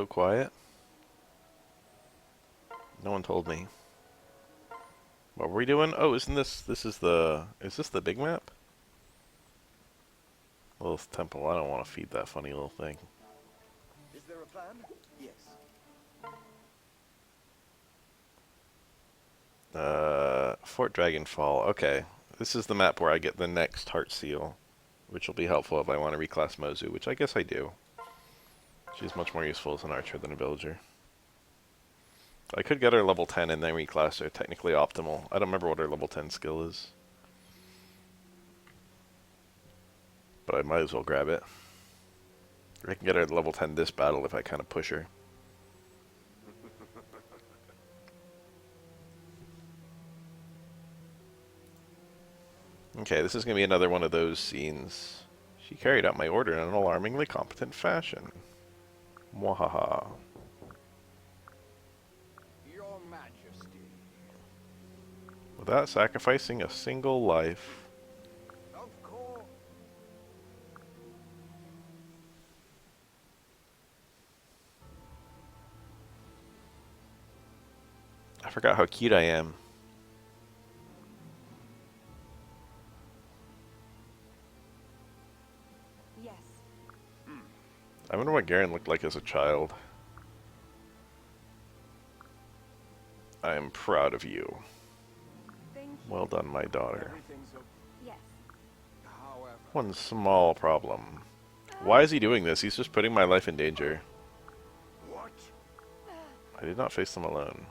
quiet? No one told me. What were we doing? Oh, isn't this... Is this the big map? Little temple. I don't want to feed that funny little thing. Is there a plan? Yes. Fort Dragonfall. Okay. This is the map where I get the next heart seal, which will be helpful if I want to reclass Mozu, which I guess I do. She's much more useful as an archer than a villager. I could get her level 10 and then reclass her, technically optimal. I don't remember what her level 10 skill is. But I might as well grab it. I can get her to level 10 this battle if I kind of push her. Okay, this is going to be another one of those scenes. She carried out my order in an alarmingly competent fashion. Mwahaha. Your Majesty. Without sacrificing a single life. Of course. I forgot how cute I am. Yes. I wonder what Garen looked like as a child. I am proud of you. Thank you. Well done, my daughter. Everything's okay. Yes. However. One small problem. Why is he doing this? He's just putting my life in danger. What? I did not face them alone.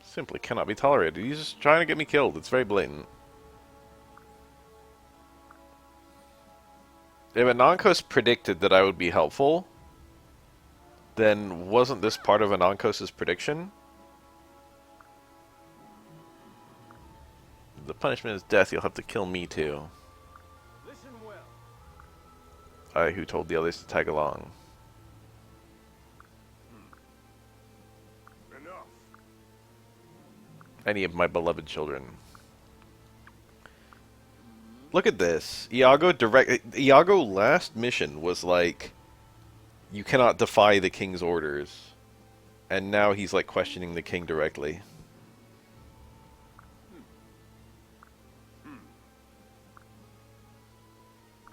Simply cannot be tolerated. He's just trying to get me killed. It's very blatant. If Anonkos predicted that I would be helpful, then wasn't this part of Anonkos' prediction? The punishment is death. You'll have to kill me too. Listen well. I who told the others to tag along. Enough. Any of my beloved children. Look at this. Iago last mission was like, you cannot defy the king's orders. And now he's like questioning the king directly.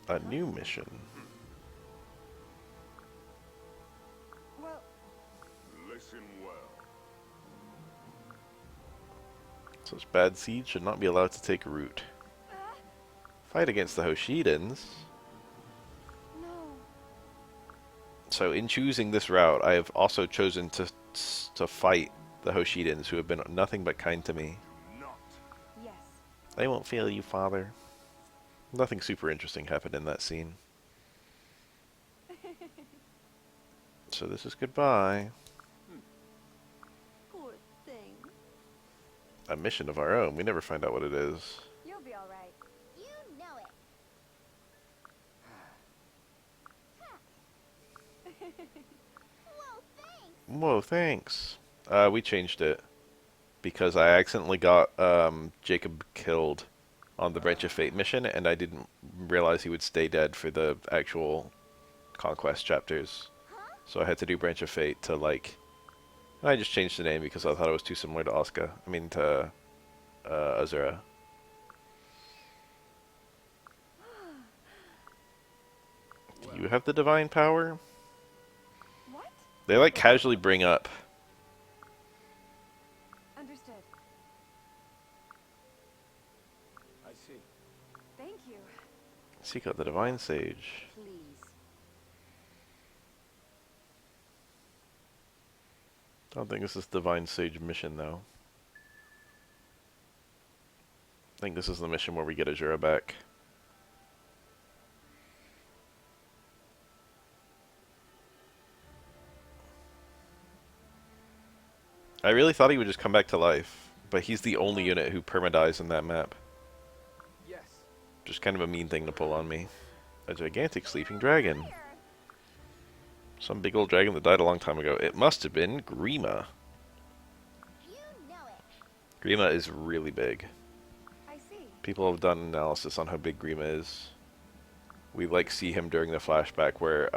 A new mission. Well, Listen well. Such bad seeds should not be allowed to take root. Fight against the Hoshidans. no. So in choosing this route, I have also chosen to fight the Hoshidans, who have been nothing but kind to me. Not. Yes. They won't fail you, father. Nothing super interesting happened in that scene. So this is goodbye. Poor thing. A mission of our own. We never find out what it is. You'll be all right. You know it. Whoa, thanks. Whoa, thanks. We changed it because I accidentally got Jacob killed on the Branch of Fate mission, and I didn't realize he would stay dead for the actual Conquest chapters. So I had to do Branch of Fate to, like... I just changed the name because I thought it was too similar to Asuka. I mean, to Azura. Do you have the divine power? What? They, like, casually bring up... Understood. I see. Thank you. Seek out the divine sage. Please. I don't think this is divine sage mission, though. I think this is the mission where we get Azura back. I really thought he would just come back to life, but he's the only unit who permadies in that map. Yes. Just kind of a mean thing to pull on me. A gigantic sleeping dragon. Some big old dragon that died a long time ago. It must have been Grima. You know it. Grima is really big. I see. People have done analysis on how big Grima is. We like see him during the flashback where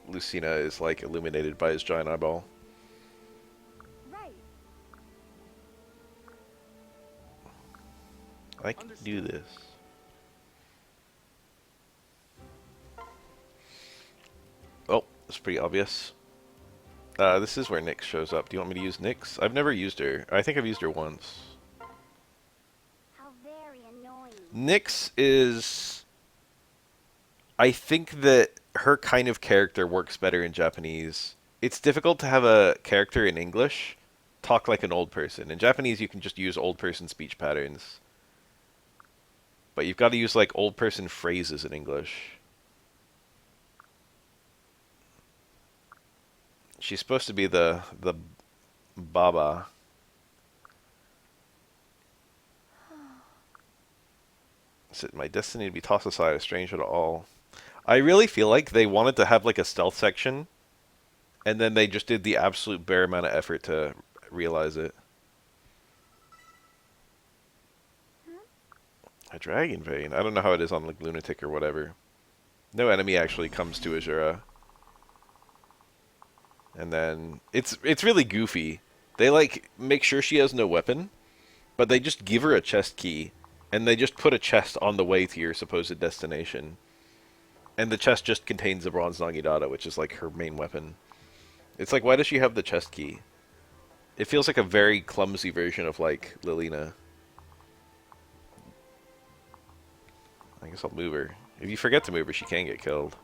Lucina is like illuminated by his giant eyeball. Right. I can do this. Oh, it's pretty obvious. This is where Nyx shows up. Do you want me to use Nyx? I've never used her. I think I've used her once. How very annoying. Nyx is... I think that her kind of character works better in Japanese. It's difficult to have a character in English talk like an old person. In Japanese, you can just use old person speech patterns. But you've got to use like old person phrases in English. She's supposed to be the Baba. Is it my destiny to be tossed aside, a stranger to all? I really feel like they wanted to have like a stealth section, and then they just did the absolute bare amount of effort to realize it. A dragon vein. I don't know how it is on like Lunatic or whatever. No enemy actually comes to Azura. And then it's really goofy. They like make sure she has no weapon, but they just give her a chest key, and they just put a chest on the way to your supposed destination. And the chest just contains the bronze Nagidata, which is like her main weapon. It's like, why does she have the chest key? It feels like a very clumsy version of like Lilina. I guess I'll move her. If you forget to move her, she can get killed.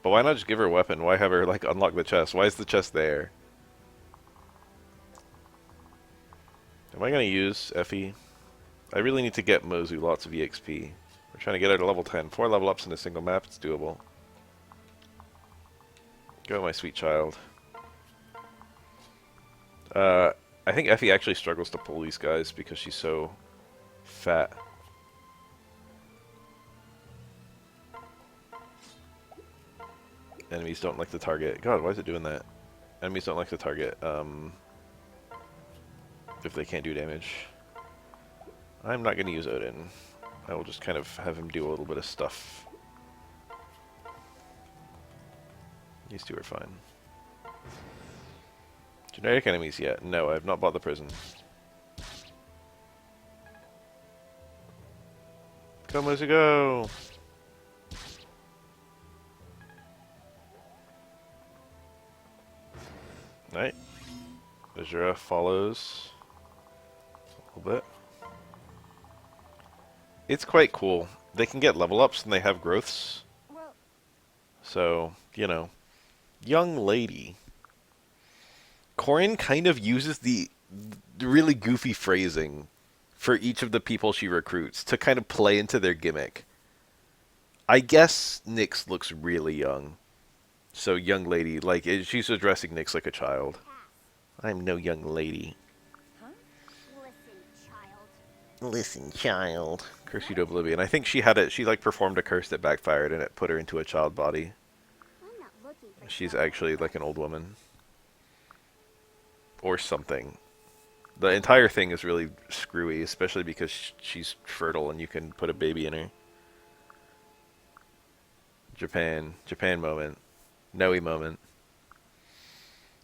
But why not just give her a weapon? Why have her, like, unlock the chest? Why is the chest there? Am I going to use Effie? I really need to get Mozu lots of EXP. We're trying to get her to level 10. 4 level ups in a single map. It's doable. Go, my sweet child. I think Effie actually struggles to pull these guys because she's so fat. Enemies don't like the target. God, why is it doing that? Enemies don't like the target, if they can't do damage. I'm not going to use Odin. I will just kind of have him do a little bit of stuff. These two are fine. Generic enemies yet? No, I have not bought the prison. Go, Mozu, go! Right. Azura follows a little bit. It's quite cool. They can get level ups and they have growths. Well, So, you know. Young lady. Corin kind of uses the really goofy phrasing for each of the people she recruits to kind of play into their gimmick. I guess Nyx looks really young. So, young lady, like, she's addressing Nyx like a child. I'm no young lady. huh? Listen, child. Listen, child. Curse you to oblivion. I think she had it. She like performed a curse that backfired, and it put her into a child body. I'm not looking for She's trouble. actually like an old woman, or something. The entire thing is really screwy, especially because she's fertile and you can put a baby in her. Japan moment, Noe moment.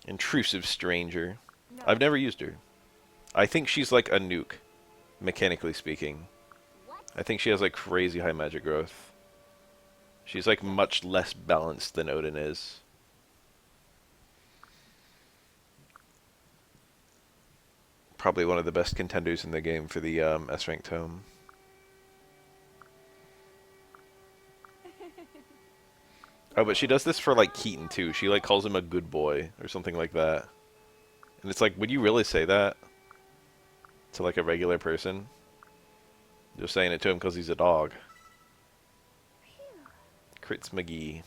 Intrusive stranger. No. I've never used her. I think she's like a nuke, mechanically speaking. What? I think she has like crazy high magic growth. She's like much less balanced than Odin is. Probably one of the best contenders in the game for the S-rank tome. Oh, but she does this for like Keaton too. She like calls him a good boy or something like that. And it's like, would you really say that to like a regular person? Just saying it to him because he's a dog. Crits McGee.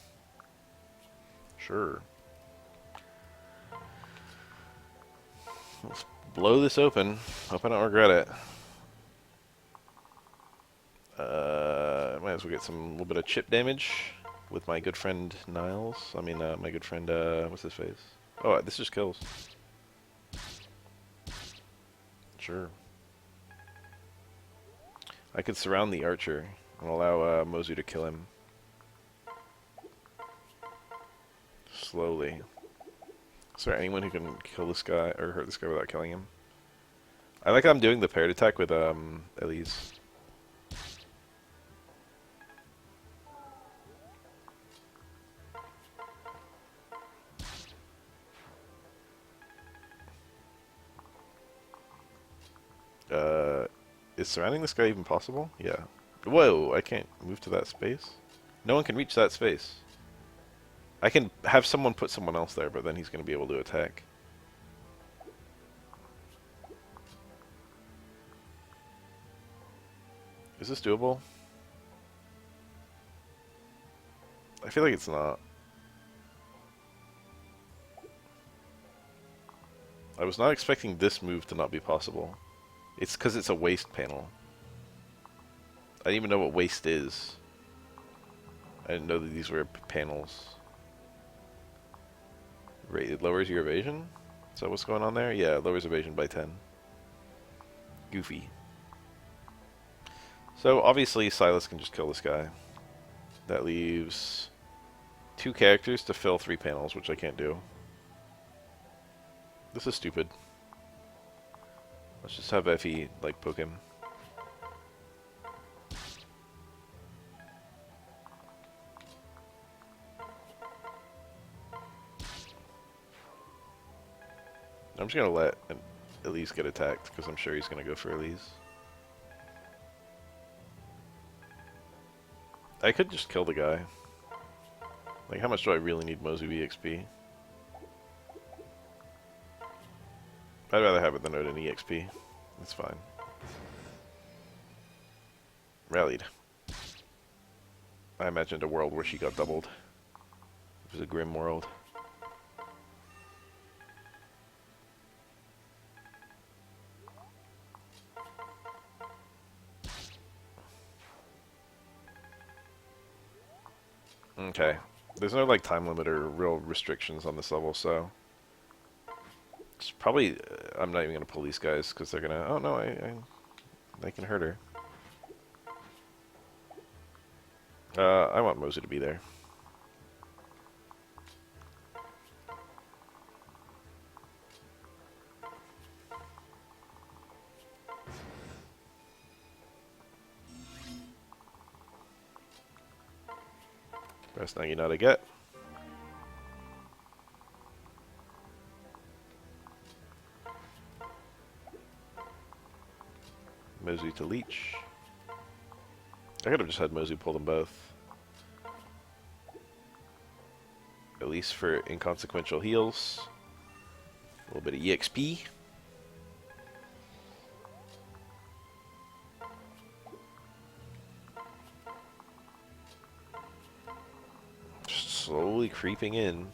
Sure. Let's blow this open. Hope I don't regret it. Might as well get some little bit of chip damage with my good friend Niles. I mean, my good friend, what's his face? Oh, this just kills. Sure. I could surround the archer and allow Mozu to kill him. Slowly. Is there anyone who can kill this guy or hurt this guy without killing him? I like how I'm doing the paired attack with Elise. Is surrounding this guy even possible? Yeah. Whoa, I can't move to that space? No one can reach that space. I can have someone put someone else there, but then he's going to be able to attack. Is this doable? I feel like it's not. I was not expecting this move to not be possible. It's because it's a waste panel. I didn't even know what waste is. I didn't know that these were panels. It lowers your evasion? Is that what's going on there? Yeah, it lowers evasion by 10. Goofy. So, obviously, Silas can just kill this guy. That leaves 2 characters to fill 3 panels, which I can't do. This is stupid. Let's just have Effie, like, poke him. I'm just gonna let Elise get attacked, because I'm sure he's gonna go for Elise. I could just kill the guy. Like, how much do I really need Mozu EXP? I'd rather have it than Odin EXP. It's fine. Rallied. I imagined a world where she got doubled. It was a grim world. Okay. There's no, like, time limit or real restrictions on this level, so... It's probably... I'm not even gonna pull these guys, because they're gonna... Oh, no, I can hurt her. I want Mozu to be there. Best now you know how to get. Mozu to leech. I could have just had Mozu pull them both. At least for inconsequential heals. A little bit of EXP. Just slowly creeping in.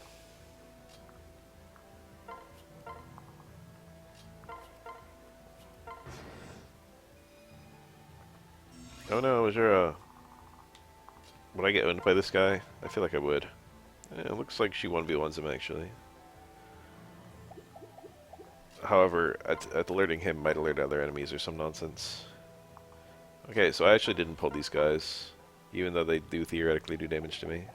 Oh no, is there a... Would I get owned by this guy? I feel like I would. It looks like she 1v1s him, actually. However, at alerting him might alert other enemies or some nonsense. Okay, so I actually didn't pull these guys, even though they do theoretically do damage to me.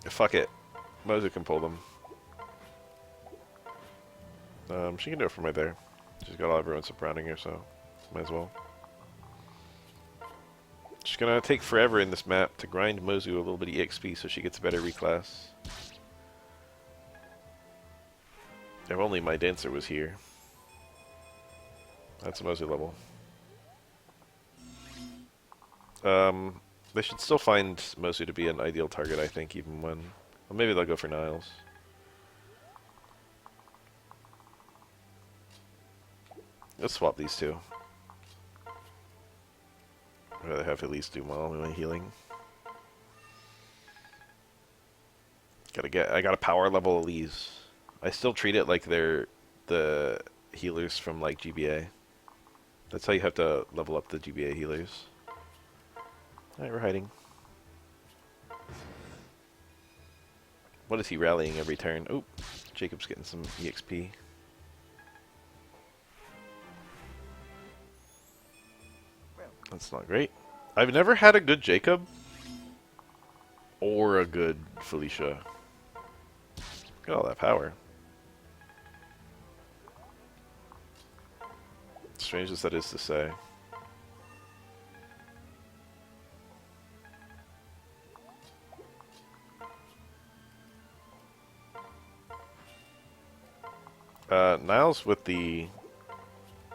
Fuck it. Mozu can pull them. She can do it from right there. She's got all everyone surrounding her, so might as well. She's gonna take forever in this map to grind Mozu a little bit of EXP so she gets a better reclass. If only my dancer was here. That's a Mozu level. They should still find Mozu to be an ideal target, I think, even when... Well, maybe they'll go for Niles. Let's swap these two. I'd rather have at least do well in my healing. I got a power level Elise. I still treat it like they're the healers from, like, GBA. That's how you have to level up the GBA healers. Alright, we're hiding. What is he rallying every turn? Oh, Jacob's getting some EXP. That's not great. I've never had a good Jacob or a good Felicia. Look at all that power. Strange as that is to say. Niles with the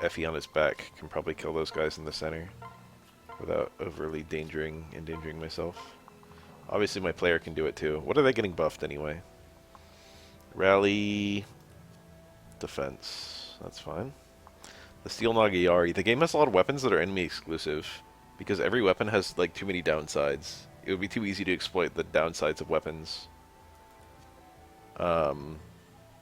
Effie on his back can probably kill those guys in the center without overly endangering myself. Obviously my player can do it too. What are they getting buffed anyway? Rally, defense. That's fine. The Steel Nagayari. The game has a lot of weapons that are enemy exclusive because every weapon has like too many downsides. It would be too easy to exploit the downsides of weapons.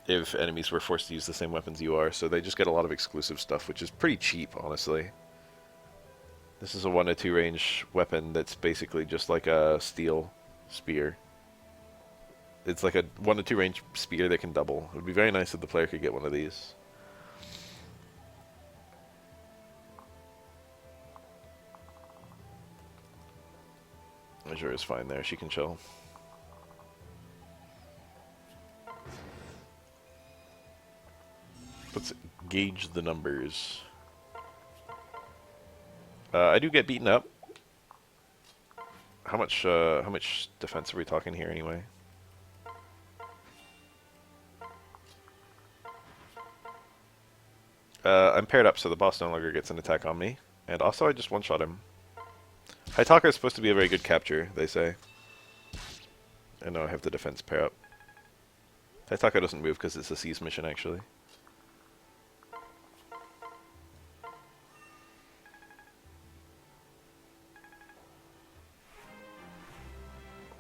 If enemies were forced to use the same weapons you are, so they just get a lot of exclusive stuff, which is pretty cheap, honestly. This is a 1 to 2 range weapon that's basically just like a steel spear. It's like a 1 to 2 range spear that can double. It would be very nice if the player could get one of these. Azure is fine there, she can chill. Let's gauge the numbers. I do get beaten up. How much defense are we talking here anyway? I'm paired up so the boss no longer gets an attack on me. And also I just one-shot him. Haitaka is supposed to be a very good capture, they say. And now I have the defense pair up. Haitaka doesn't move because it's a siege mission actually.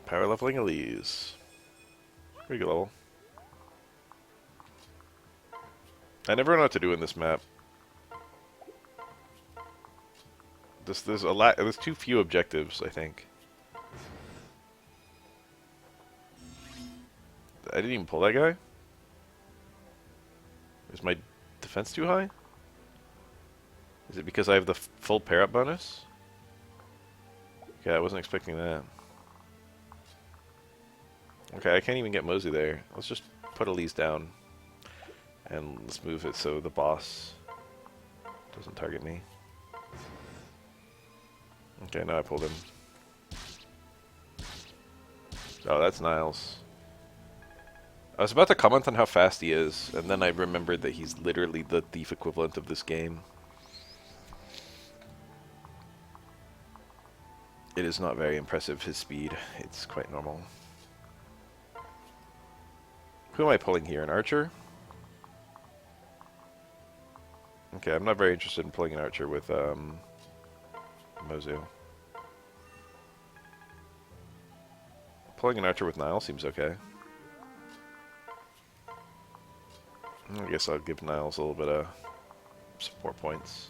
Power leveling Elise. Pretty good level. I never know what to do in this map. There's too few objectives, I think. I didn't even pull that guy? Is my defense too high? Is it because I have the full pair-up bonus? Okay, I wasn't expecting that. Okay, I can't even get Mozu there. Let's just put Elise down. And let's move it so the boss doesn't target me. Okay, now I pulled him. Oh, that's Niles. I was about to comment on how fast he is, and then I remembered that he's literally the thief equivalent of this game. It is not very impressive, his speed. It's quite normal. Who am I pulling here? An archer? Okay, I'm not very interested in pulling an archer with Mozu. Pulling an archer with Nile seems okay. I guess I'll give Niles a little bit of support points.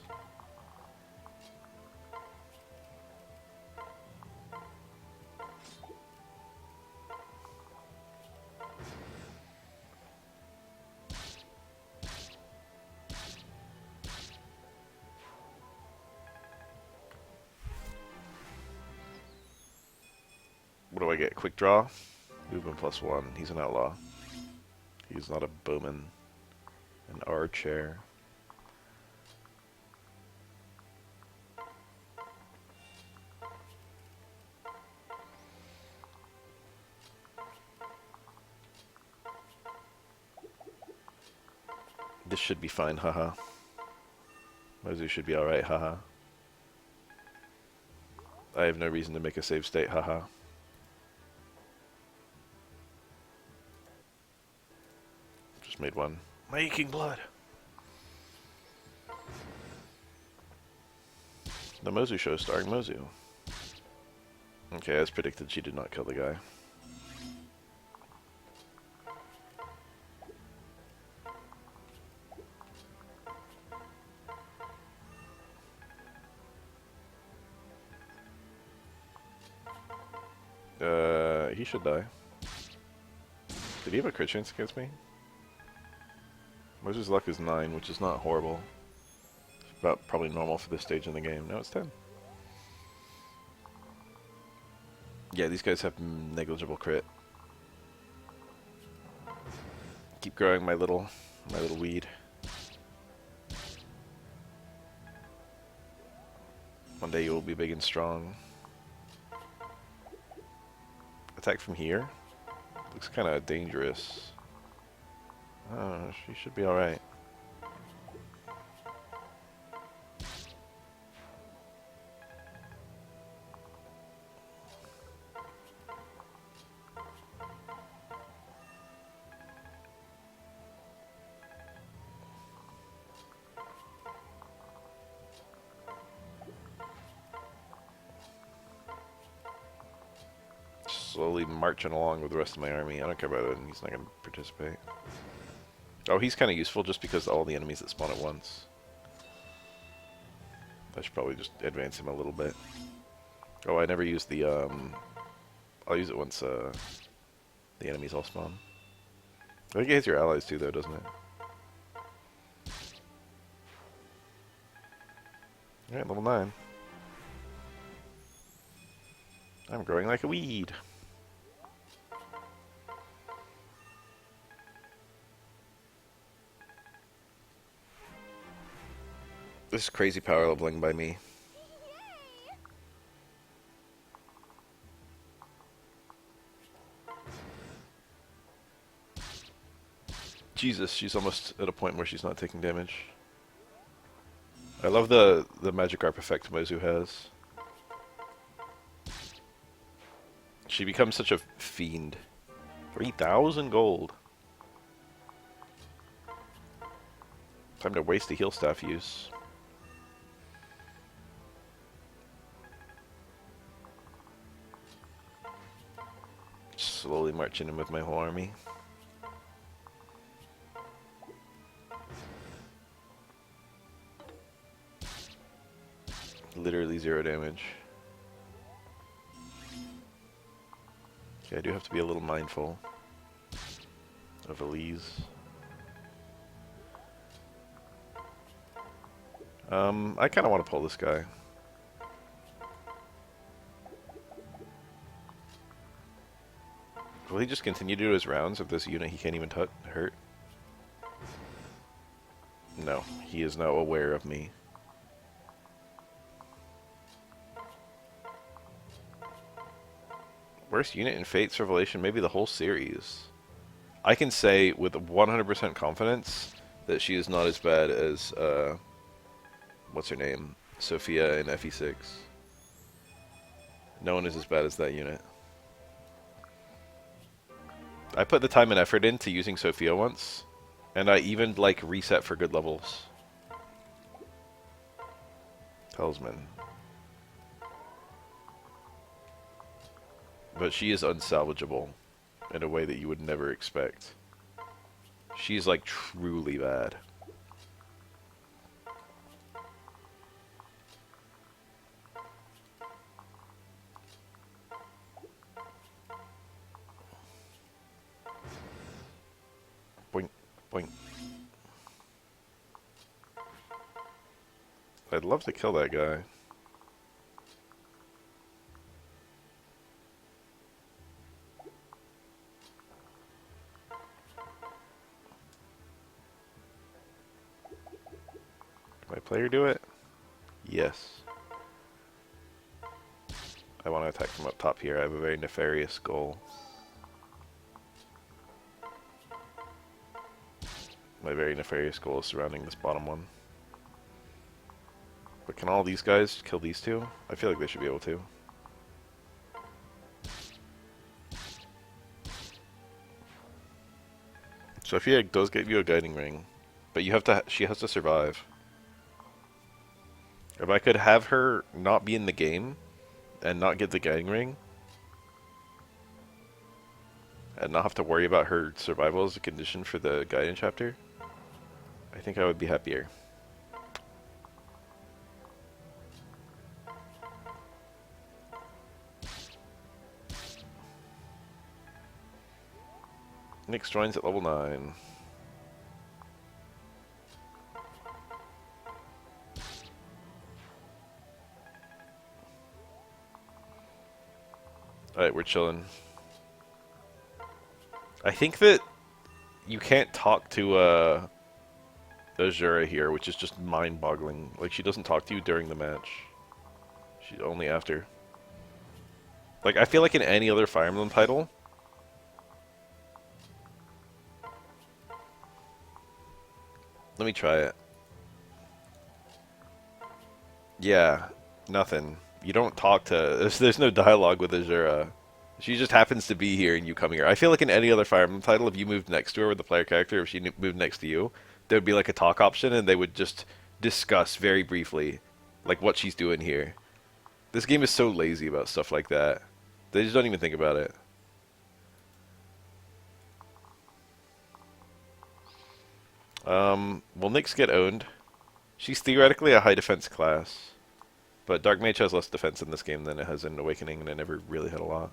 What do I get? Quick draw? Movement +1. He's an outlaw. He's not a bowman. An archer. This should be fine, haha. Mozu should be alright, haha. I have no reason to make a save state, haha. Just made one. Making blood! The Mozu show starring Mozu. Okay, as predicted, she did not kill the guy. He should die. Did he have a crit chance against me? Mozu's luck is 9, which is not horrible. It's about probably normal for this stage in the game. No, it's 10. Yeah, these guys have negligible crit. Keep growing my little weed. One day you will be big and strong. Attack from here? Looks kind of dangerous. Oh, she should be alright. Slowly marching along with the rest of my army. I don't care about it, and he's not going to participate. Oh, he's kind of useful just because all the enemies that spawn at once. I should probably just advance him a little bit. Oh, I never used the, I'll use it once, the enemies all spawn. I think it hits your allies too, though, doesn't it? Alright, level 9. I'm growing like a weed. This is crazy power leveling by me. Jesus, she's almost at a point where she's not taking damage. I love the magic arp effect Mozu has. She becomes such a fiend. 3,000 gold. Time to waste a heal staff use. Slowly marching in with my whole army. Literally 0 damage. Okay, I do have to be a little mindful of Elise. I kind of want to pull this guy. Will he just continue to do his rounds of this unit he can't even hurt? No, he is now aware of me. Worst unit in Fate's Revelation, maybe the whole series. I can say with 100% confidence that she is not as bad as, what's her name? Sophia in FE6. No one is as bad as that unit. I put the time and effort into using Sophia once, and I even, like, reset for good levels. Talisman. But she is unsalvageable in a way that you would never expect. She's, like, truly bad. Boink, boink. I'd love to kill that guy. Can my player do it? Yes. I want to attack from up top here. I have a very nefarious goal. My very nefarious goal is surrounding this bottom one. But can all these guys kill these two? I feel like they should be able to. Sophia does give you a guiding ring, but you have to. She has to survive. If I could have her not be in the game and not get the guiding ring, and not have to worry about her survival as a condition for the guiding chapter, I think I would be happier. Nyx joins at level 9. Alright, we're chilling. I think that you can't talk to Azura here, which is just mind-boggling. Like, she doesn't talk to you during the match. She's only after. Like, I feel like in any other Fire Emblem title, let me try it. Yeah, nothing. You don't talk to... There's no dialogue with Azura. She just happens to be here and you come here. I feel like in any other Fire Emblem title, if you moved next to her with the player character, if she moved next to you, there would be like a talk option and they would just discuss very briefly like what she's doing here. This game is so lazy about stuff like that. They just don't even think about it. Will Nyx get owned? She's theoretically a high defense class, but Dark Mage has less defense in this game than it has in Awakening, and it never really had a lot.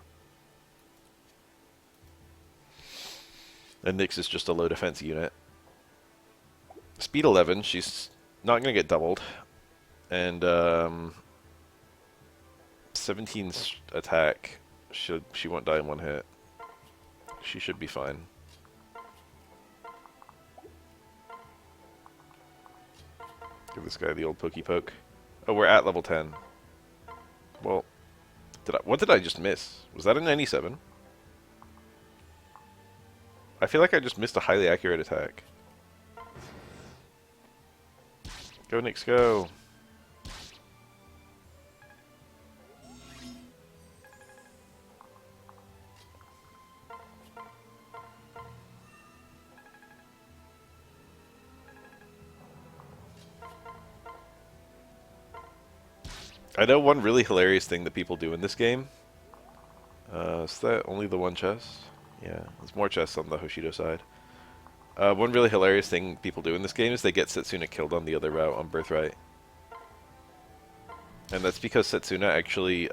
And Nyx is just a low defense unit. Speed 11, she's not going to get doubled. And 17 attack, she won't die in one hit. She should be fine. Give this guy the old pokey poke. Oh, we're at level 10. Well, what did I just miss? Was that an 97? I feel like I just missed a highly accurate attack. Go, Nyx, go. I know one really hilarious thing that people do in this game. Is that only the one chest? Yeah, there's more chests on the Hoshido side. One really hilarious thing people do in this game is they get Setsuna killed on the other route on Birthright. And that's because Setsuna actually,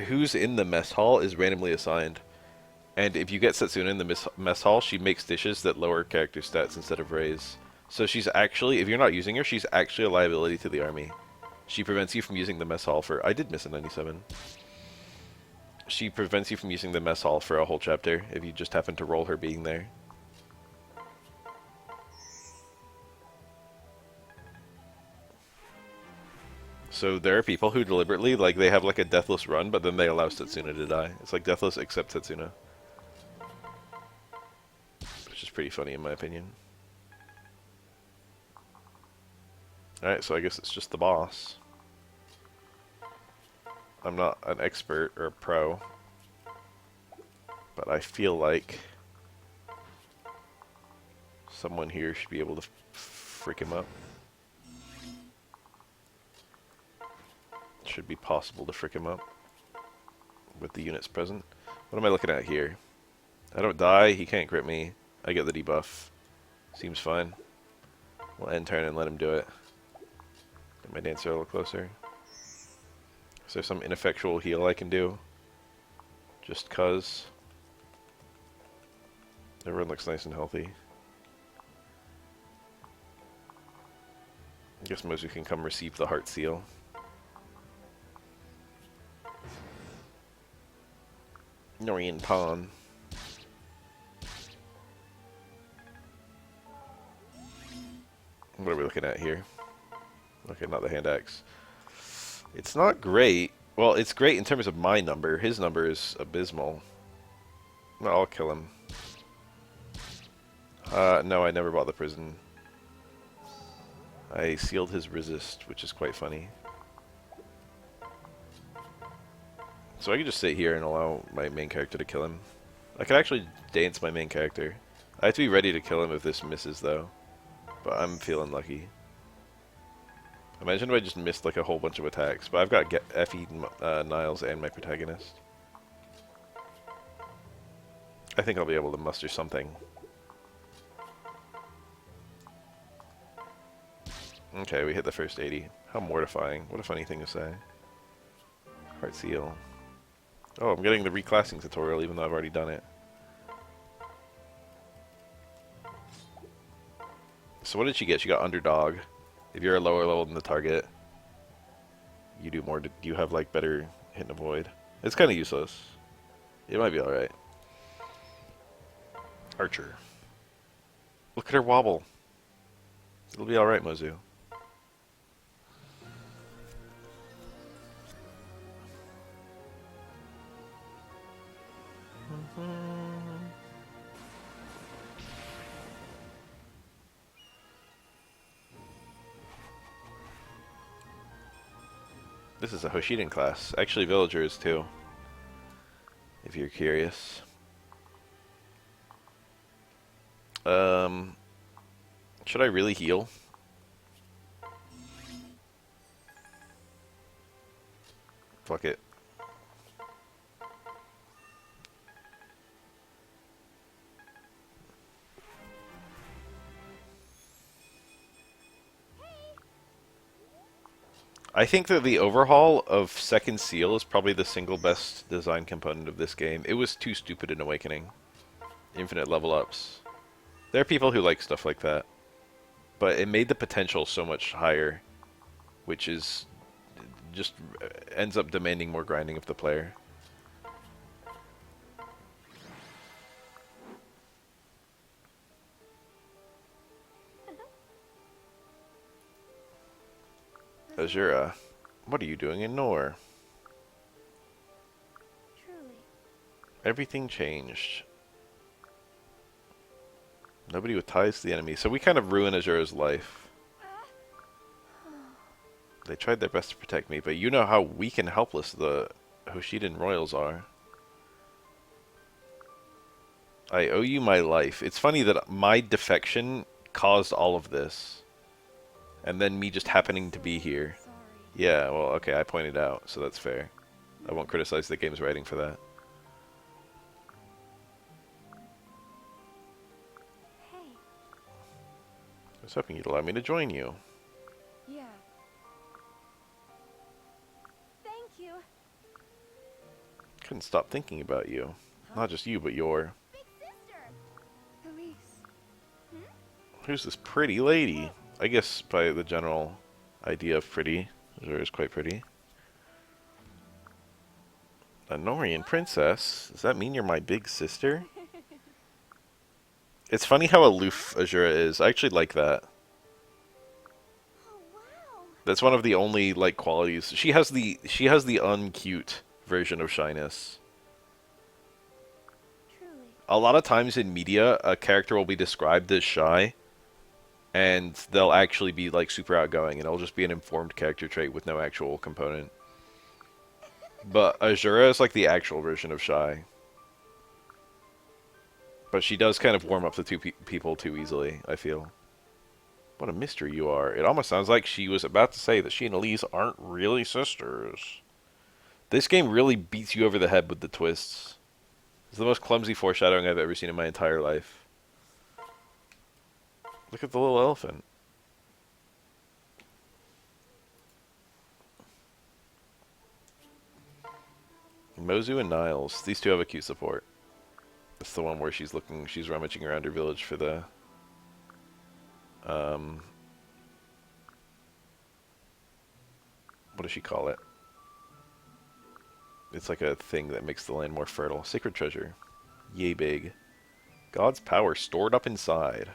who's in the mess hall is randomly assigned. And if you get Setsuna in the mess hall, she makes dishes that lower character stats instead of raise. So she's actually, if you're not using her, she's actually a liability to the army. She prevents you from using the mess hall for... I did miss a 97. She prevents you from using the mess hall for a whole chapter if you just happen to roll her being there. So there are people who deliberately, like, they have like a deathless run, but then they allow Setsuna to die. It's like deathless except Setsuna. Which is pretty funny in my opinion. Alright, so I guess it's just the boss. I'm not an expert or a pro, but I feel like someone here should be able to freak him up. It should be possible to frick him up with the units present. What am I looking at here? I don't die, he can't grip me. I get the debuff. Seems fine. We'll end turn and let him do it. Get my dancer a little closer. Is there some ineffectual heal I can do? Just cuz. Everyone looks nice and healthy. I guess Mozu can come receive the heart seal. Norian Pawn. What are we looking at here? Okay, not the hand axe. It's not great. Well, it's great in terms of my number. His number is abysmal. No, I'll kill him. No, I never bought the prison. I sealed his resist, which is quite funny. So I could just sit here and allow my main character to kill him. I could actually dance my main character. I have to be ready to kill him if this misses, though. But I'm feeling lucky. Imagine if I just missed like a whole bunch of attacks. But I've got Effie, Niles, and my protagonist. I think I'll be able to muster something. Okay, we hit the first 80. How mortifying. What a funny thing to say. Heart seal. Oh, I'm getting the reclassing tutorial even though I've already done it. So what did she get? She got underdog. If you're a lower level than the target, you do more. You have like better hit and avoid. It's kind of useless. It might be alright. Archer. Look at her wobble. It'll be alright, Mozu. This is a Hoshiden class. Actually, villagers too. If you're curious. Should I really heal? Fuck it. I think that the overhaul of Second Seal is probably the single best design component of this game. It was too stupid in Awakening. Infinite level ups. There are people who like stuff like that. But it made the potential so much higher, which is just ends up demanding more grinding of the player. Azura, what are you doing in Nor? Truly. Everything changed. Nobody with ties to the enemy. So we kind of ruin Azura's life. They tried their best to protect me, but you know how weak and helpless the Hoshiden royals are. I owe you my life. It's funny that my defection caused all of this. And then me just happening to be here. Sorry. Yeah, well, okay, I pointed out, so that's fair. I won't criticize the game's writing for that. Hey. I was hoping you'd allow me to join you. Yeah. Thank you. Couldn't stop thinking about you. Not just you, but your... Big sister. Elise. Who's this pretty lady? I guess by the general idea of pretty, Azura is quite pretty. A Norian princess? Does that mean you're my big sister? It's funny how aloof Azura is. I actually like that. Oh wow. That's one of the only like qualities. She has the uncute version of shyness. Truly. A lot of times in media, a character will be described as shy, and they'll actually be like super outgoing, and it'll just be an informed character trait with no actual component. But Azura is like the actual version of shy. But she does kind of warm up the two people too easily, I feel. What a mystery you are. It almost sounds like she was about to say that she and Elise aren't really sisters. This game really beats you over the head with the twists. It's the most clumsy foreshadowing I've ever seen in my entire life. Look at the little elephant. Mozu and Niles. These two have a cute support. That's the one where she's rummaging around her village for the... what does she call it? It's like a thing that makes the land more fertile. Sacred treasure. Yay big. God's power stored up inside.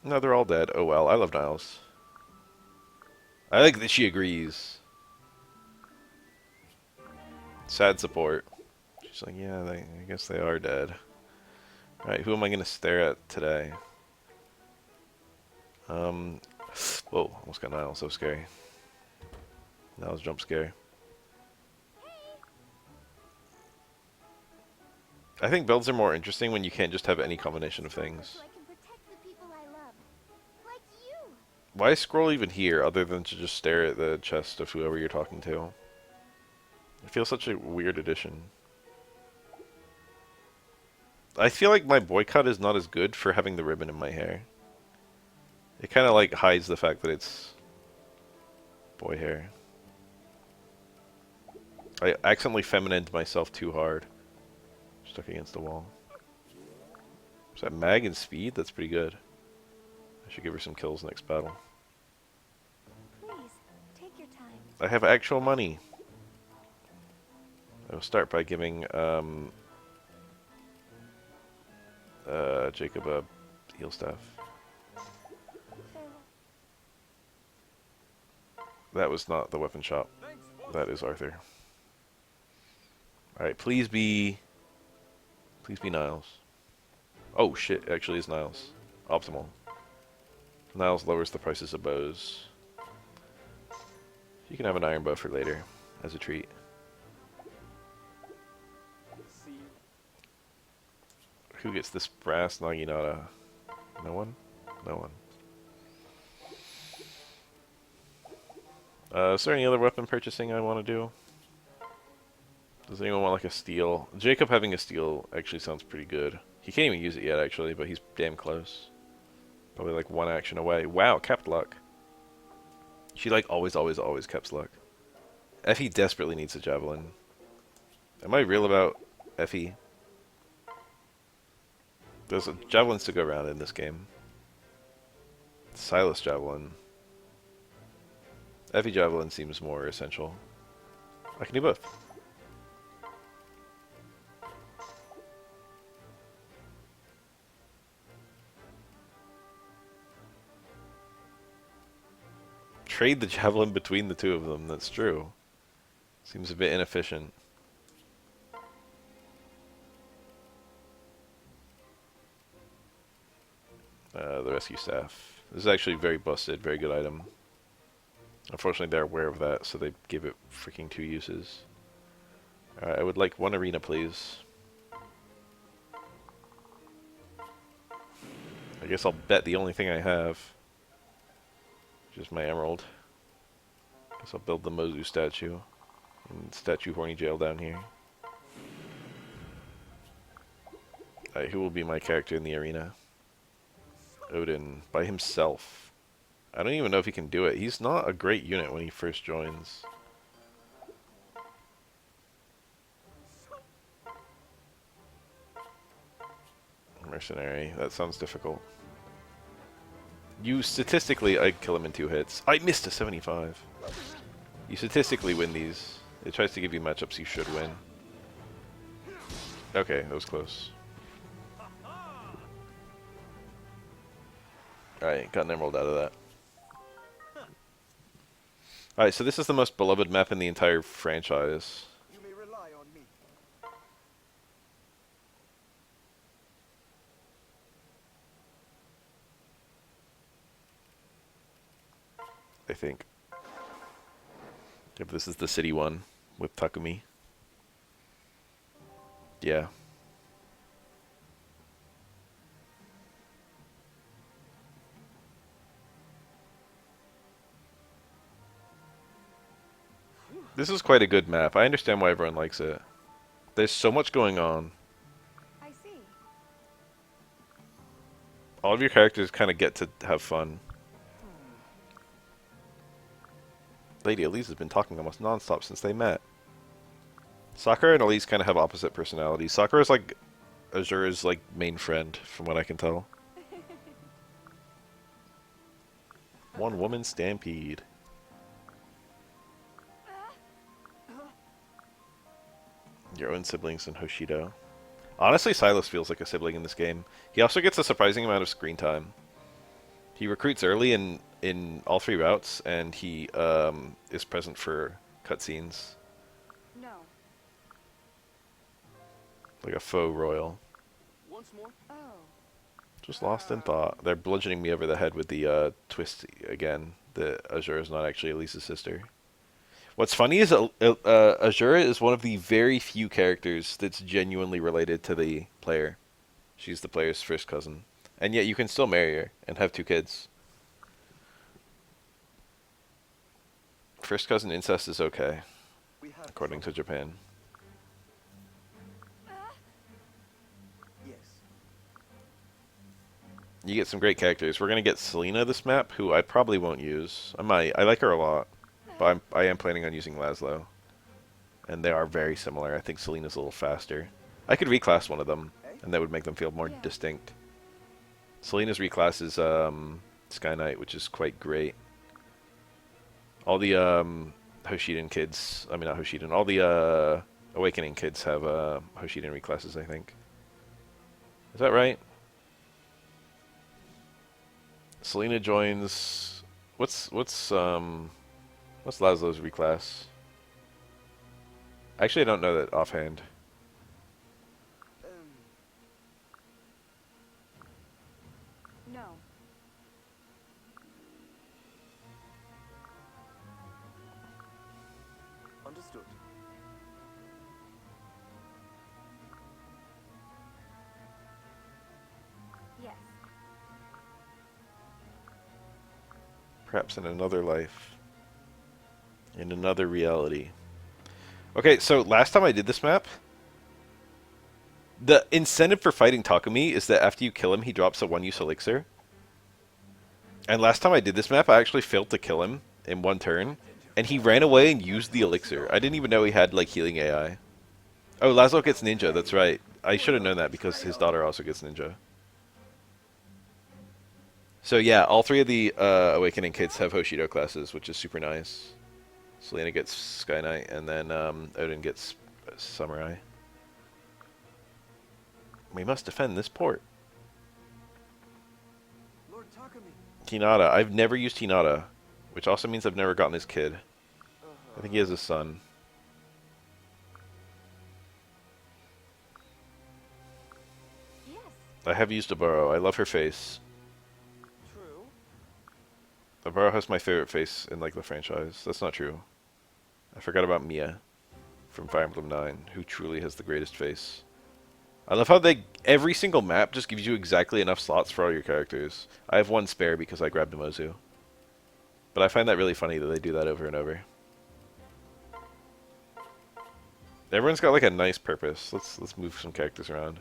No, they're all dead. Oh well, I love Niles. I like that she agrees. Sad support. She's like, yeah, I guess they are dead. Alright, who am I going to stare at today? Whoa, almost got Niles. So scary. Niles jump scare. I think builds are more interesting when you can't just have any combination of things. So I can protect the people I love. Like you. Why is Scroll even here other than to just stare at the chest of whoever you're talking to? It feels such a weird addition. I feel like my boycott is not as good for having the ribbon in my hair. It kind of like hides the fact that it's boy hair. I accidentally feminined myself too hard. Stuck against the wall. Is that mag and speed? That's pretty good. I should give her some kills next battle. Please, take your time. I have actual money. I will start by giving Jacob a heal staff. That was not the weapon shop. Thanks, boss. That is Arthur. Alright, please be Niles. Oh shit, it actually is Niles. Optimal. Niles lowers the prices of bows. You can have an iron bow for later, as a treat. See, Who gets this brass naginata? No one? No one. Is there any other weapon purchasing I want to do? Does anyone want like a steel? Jacob having a steel actually sounds pretty good. He can't even use it yet actually, but he's damn close. Probably like one action away. Wow, kept luck. She like always kept luck. Effie desperately needs a javelin. Am I real about Effie? There's javelins to go around in this game. Silas javelin. Effie javelin seems more essential. I can do both. Trade the javelin between the two of them, that's true. Seems a bit inefficient. The rescue staff. This is actually very busted, very good item. Unfortunately, they're aware of that, so they give it freaking 2 uses. Alright, I would like 1 arena, please. I guess I'll bet the only thing I have, which is my emerald. Guess I'll build the Mozu statue. And statue horny jail down here. Alright, who will be my character in the arena? Odin, by himself. I don't even know if he can do it. He's not a great unit when he first joins. Mercenary, that sounds difficult. You statistically, I'd kill him in 2 hits. I missed a 75. You statistically win these. It tries to give you matchups you should win. Okay, that was close. Alright, got an emerald out of that. Alright, so this is the most beloved map in the entire franchise. you may rely on me. I think. If this is the city one with Takumi. Yeah. This is quite a good map. I understand why everyone likes it. There's so much going on. I see. All of your characters kind of get to have fun. Lady Elise has been talking almost non-stop since they met. Sakura and Elise kind of have opposite personalities. Sakura's like Azura's like main friend, from what I can tell. One woman stampede. Your own siblings in Hoshido. Honestly, Silas feels like a sibling in this game. He also gets a surprising amount of screen time. He recruits early in all 3 routes, and he is present for cutscenes. No. Like a faux royal. Once more. Oh. Just lost in thought. They're bludgeoning me over the head with the twist again. That Azura is not actually Elise's sister. What's funny is Azura is one of the very few characters that's genuinely related to the player. She's the player's first cousin. And yet you can still marry her and have 2 kids. First cousin incest is okay, We have according to Japan. Yes. You get some great characters. We're going to get Selena this map, who I probably won't use. I might. I like her a lot. But I am planning on using Laszlo. And they are very similar. I think Selena's a little faster. I could reclass one of them, and that would make them feel more distinct. Selena's reclass is Sky Knight, which is quite great. All the Hoshiden kids, I mean not Hoshiden, all the Awakening kids have Hoshiden reclasses, I think. Is that right? Selena joins. What's Laszlo's reclass? Actually, I don't know that offhand. Um, No. understood. Yes. Perhaps in another life. In another reality. Okay, so last time I did this map, the incentive for fighting Takumi is that after you kill him, he drops a one-use elixir. And last time I did this map, I actually failed to kill him in one turn, and he ran away and used the elixir. I didn't even know he had, like, healing AI. Oh, Laszlo gets ninja, that's right. I should have known that because his daughter also gets ninja. So yeah, all three of the Awakening kids have Hoshido classes, which is super nice. Selena gets Sky Knight, and then Odin gets Samurai. We must defend this port. Lord Takumi. Hinata. I've never used Hinata, which also means I've never gotten his kid. I think he has a son. Yes. I have used Aburo. I love her face. True. Aburo has my favorite face in like the franchise. That's not true. I forgot about Mia from Fire Emblem 9, who truly has the greatest face. I love how every single map just gives you exactly enough slots for all your characters. I have one spare because I grabbed Mozu. But I find that really funny that they do that over and over. Everyone's got like a nice purpose. Let's move some characters around.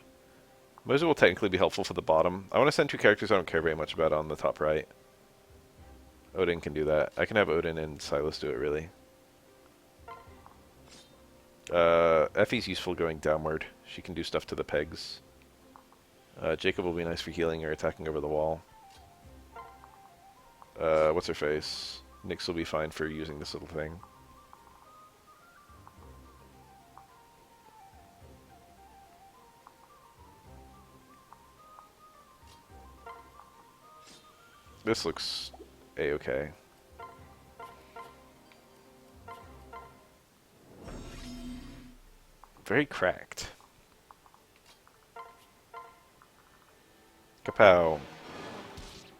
Mozu will technically be helpful for the bottom. I want to send two characters I don't care very much about on the top right. Odin can do that. I can have Odin and Silas do it, really. Effie's useful going downward. She can do stuff to the pegs. Jacob will be nice for healing or attacking over the wall. What's her face? Nyx will be fine for using this little thing. This looks a-okay. Very cracked. Kapow.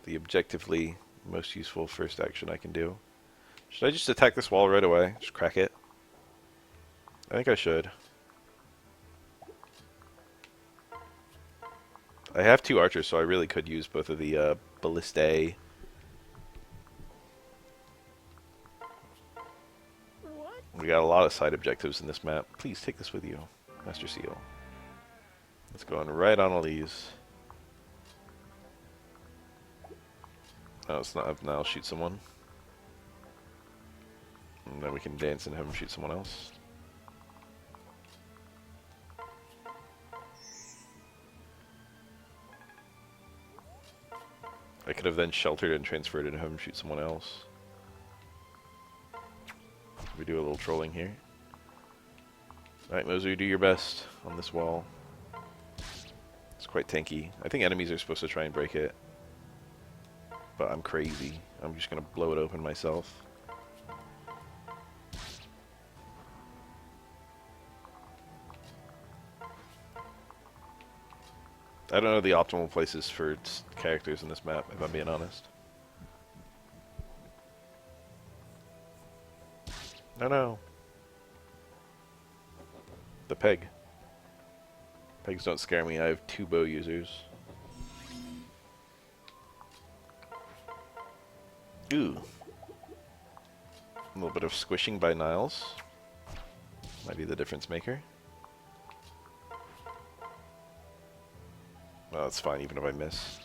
The objectively most useful first action I can do. Should I just attack this wall right away? Just crack it? I think I should. I have two archers, so I really could use both of the ballistae. We got a lot of side objectives in this map. Please take this with you, Master Seal. Let's go on right on Elise. Oh, it's not. Now I'll shoot someone. And then we can dance and have him shoot someone else. I could have then sheltered and transferred and have him shoot someone else. We do a little trolling here. Alright, Mozu, do your best on this wall. It's quite tanky. I think enemies are supposed to try and break it. But I'm crazy. I'm just gonna blow it open myself. I don't know the optimal places for characters in this map, if I'm being honest. No. The peg. Pegs don't scare me. I have two bow users. Ooh. A little bit of squishing by Niles. Might be the difference maker. Well, that's fine, even if I miss.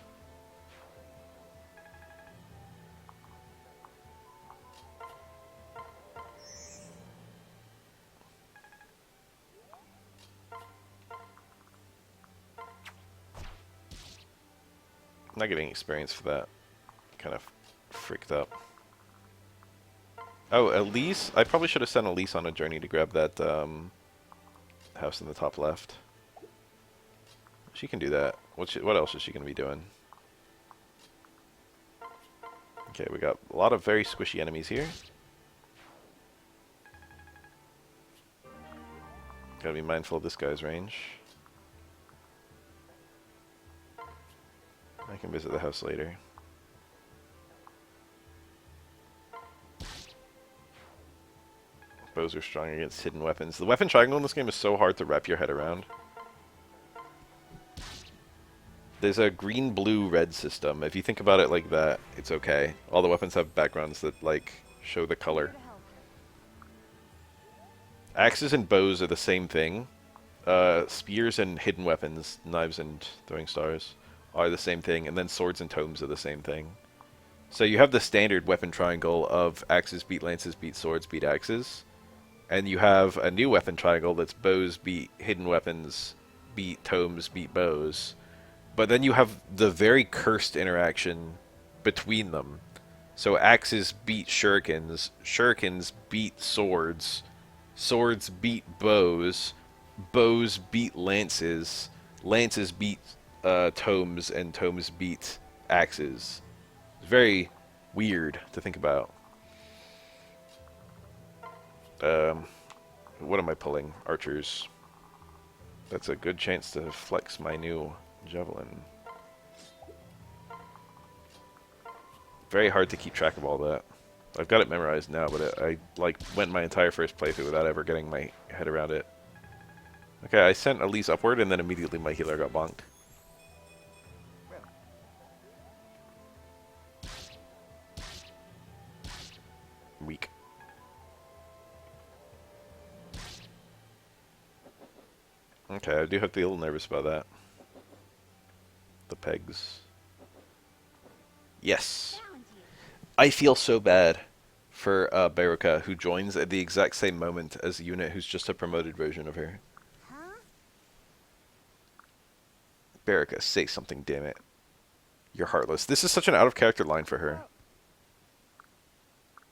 I'm not getting experience for that. Kind of freaked up. Oh, Elise? I probably should have sent Elise on a journey to grab that house in the top left. She can do that. What else is she going to be doing? Okay, we got a lot of very squishy enemies here. Gotta be mindful of this guy's range. I can visit the house later. Bows are strong against hidden weapons. The weapon triangle in this game is so hard to wrap your head around. There's a green, blue, red system. If you think about it like that, it's okay. All the weapons have backgrounds that, like, show the color. Here to help. Axes and bows are the same thing. Spears and hidden weapons, knives and throwing stars, are the same thing. And then swords and tomes are the same thing. So you have the standard weapon triangle of axes beat lances beat swords beat axes. And you have a new weapon triangle that's bows beat hidden weapons beat tomes beat bows. But then you have the very cursed interaction between them. So axes beat shurikens, shurikens beat swords, swords beat bows, bows beat lances, lances beat tomes, and tomes beat axes. It's very weird to think about. What am I pulling? Archers. That's a good chance to flex my new javelin. Very hard to keep track of all that. I've got it memorized now, but I like went my entire first playthrough without ever getting my head around it. Okay, I sent Elise upward, and then immediately my healer got bonked. Weak. Okay, I do have to be a little nervous about that. The pegs. Yes. Found you. I feel so bad for Beruka, who joins at the exact same moment as the unit who's just a promoted version of her. Huh? Beruka, say something, damn it. You're heartless. This is such an out-of-character line for her.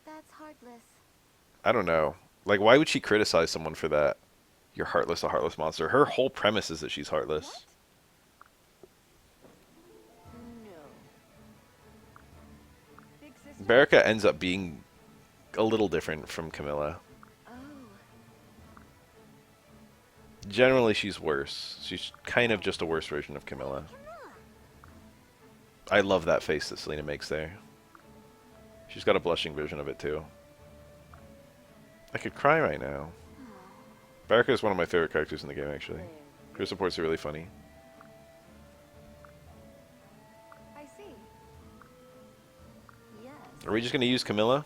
That's heartless. I don't know. Like, why would she criticize someone for that? You're heartless, a heartless monster. Her whole premise is that she's heartless. No. Big sister. Beruka ends up being a little different from Camilla. Oh. Generally, she's worse. She's kind of just a worse version of Camilla. I love that face that Selena makes there. She's got a blushing version of it, too. I could cry right now. Beruka is one of my favorite characters in the game, actually. Her supports are really funny. I see. Yes. Are we just going to use Camilla?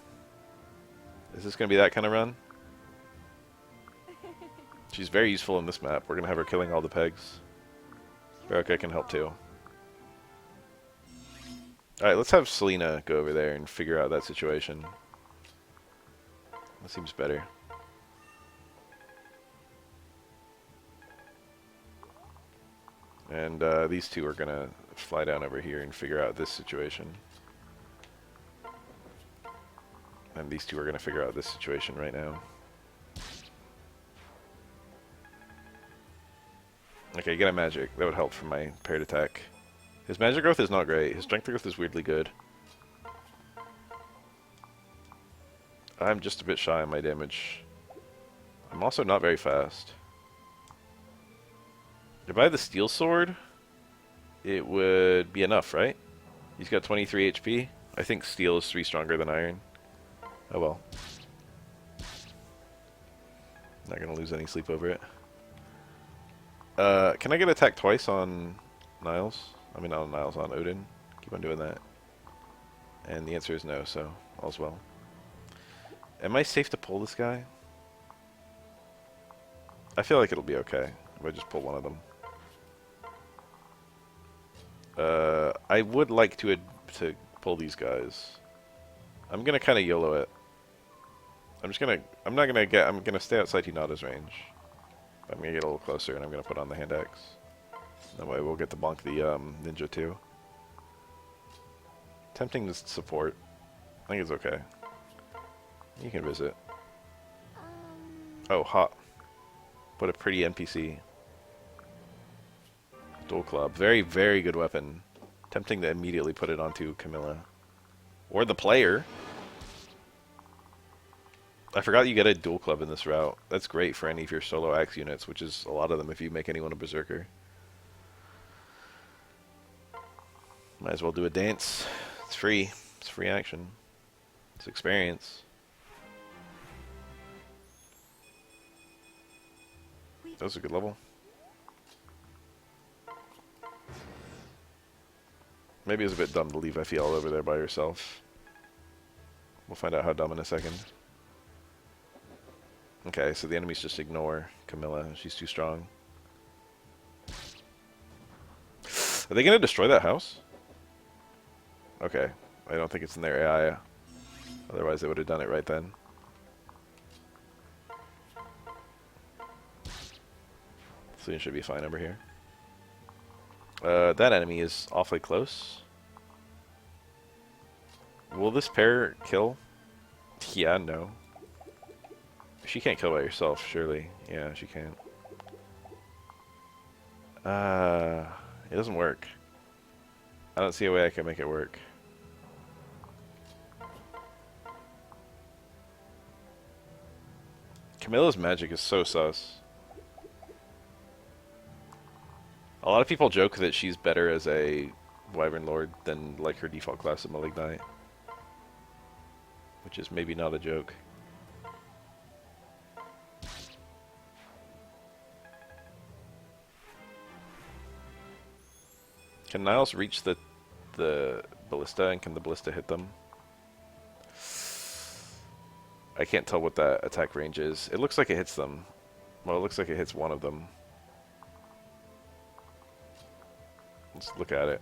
Is this going to be that kind of run? She's very useful in this map. We're going to have her killing all the pegs. Beruka can help too. Alright, let's have Selena go over there and figure out that situation. That seems better. And these two are going to fly down over here and figure out this situation. And these two are going to figure out this situation right now. Okay, get a magic. That would help for my paired attack. His magic growth is not great. His strength growth is weirdly good. I'm just a bit shy on my damage. I'm also not very fast. If I had the steel sword, it would be enough, right? He's got 23 HP. I think steel is 3 stronger than iron. Oh well. Not gonna lose any sleep over it. Can I get attacked twice on Niles? I mean, not on Niles, on Odin. Keep on doing that. And the answer is no, so all's well. Am I safe to pull this guy? I feel like it'll be okay if I just pull one of them. I would like to pull these guys. I'm gonna kind of YOLO it. I'm gonna stay outside Hinata's range. I'm gonna get a little closer and I'm gonna put on the hand axe. That way we'll get to bonk the ninja too. Tempting to support. I think it's okay. You can visit. Oh, hot. What a pretty NPC. Dual club. Very, very good weapon. Tempting to immediately put it onto Camilla. Or the player. I forgot you get a dual club in this route. That's great for any of your solo axe units, which is a lot of them if you make anyone a berserker. Might as well do a dance. It's free. It's free action. It's experience. That was a good level. Maybe it was a bit dumb to leave Effie all over there by herself. We'll find out how dumb in a second. Okay, so the enemies just ignore Camilla. She's too strong. Are they going to destroy that house? Okay. I don't think it's in their AI. Otherwise they would have done it right then. So it should be fine over here. That enemy is awfully close. Will this pair kill? Yeah, no. She can't kill by herself, surely. Yeah, she can't. It doesn't work. I don't see a way I can make it work. Camilla's magic is so sus. A lot of people joke that she's better as a Wyvern Lord than like her default class of Malignite. Which is maybe not a joke. Can Niles reach the ballista, and can the ballista hit them? I can't tell what that attack range is. It looks like it hits them. Well, it looks like it hits one of them. Let's look at it.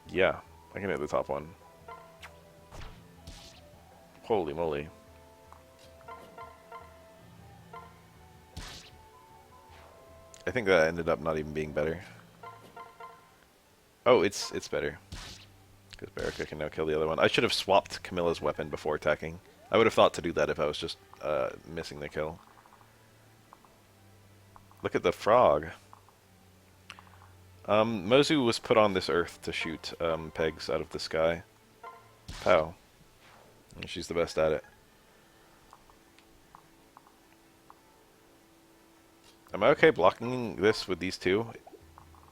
Yeah, I can hit the top one. Holy moly. I think that ended up not even being better. Oh, it's better. Because Baraka can now kill the other one. I should have swapped Camilla's weapon before attacking. I would have thought to do that if I was just missing the kill. Look at the frog. Mozu was put on this earth to shoot pegs out of the sky. Pow. And she's the best at it. Am I okay blocking this with these two?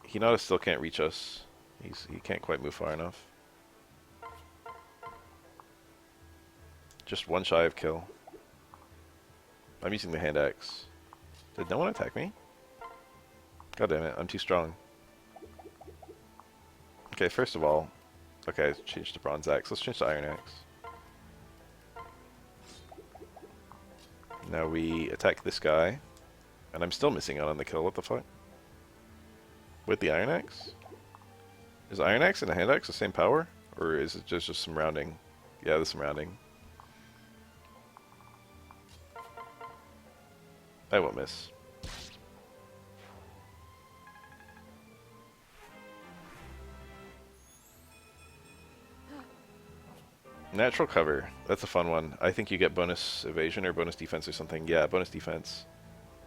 Hinata still can't reach us. He can't quite move far enough. Just one shy of kill. I'm using the hand axe. Did no one attack me? God damn it, I'm too strong. Okay, first of all, okay, change to bronze axe. Let's change to iron axe. Now we attack this guy, and I'm still missing out on the kill. What the fuck? With the iron axe? Is iron axe and a hand axe the same power, or is it just some rounding? Yeah, there's some rounding. I won't miss. Natural cover. That's a fun one. I think you get bonus evasion or bonus defense or something. Yeah, bonus defense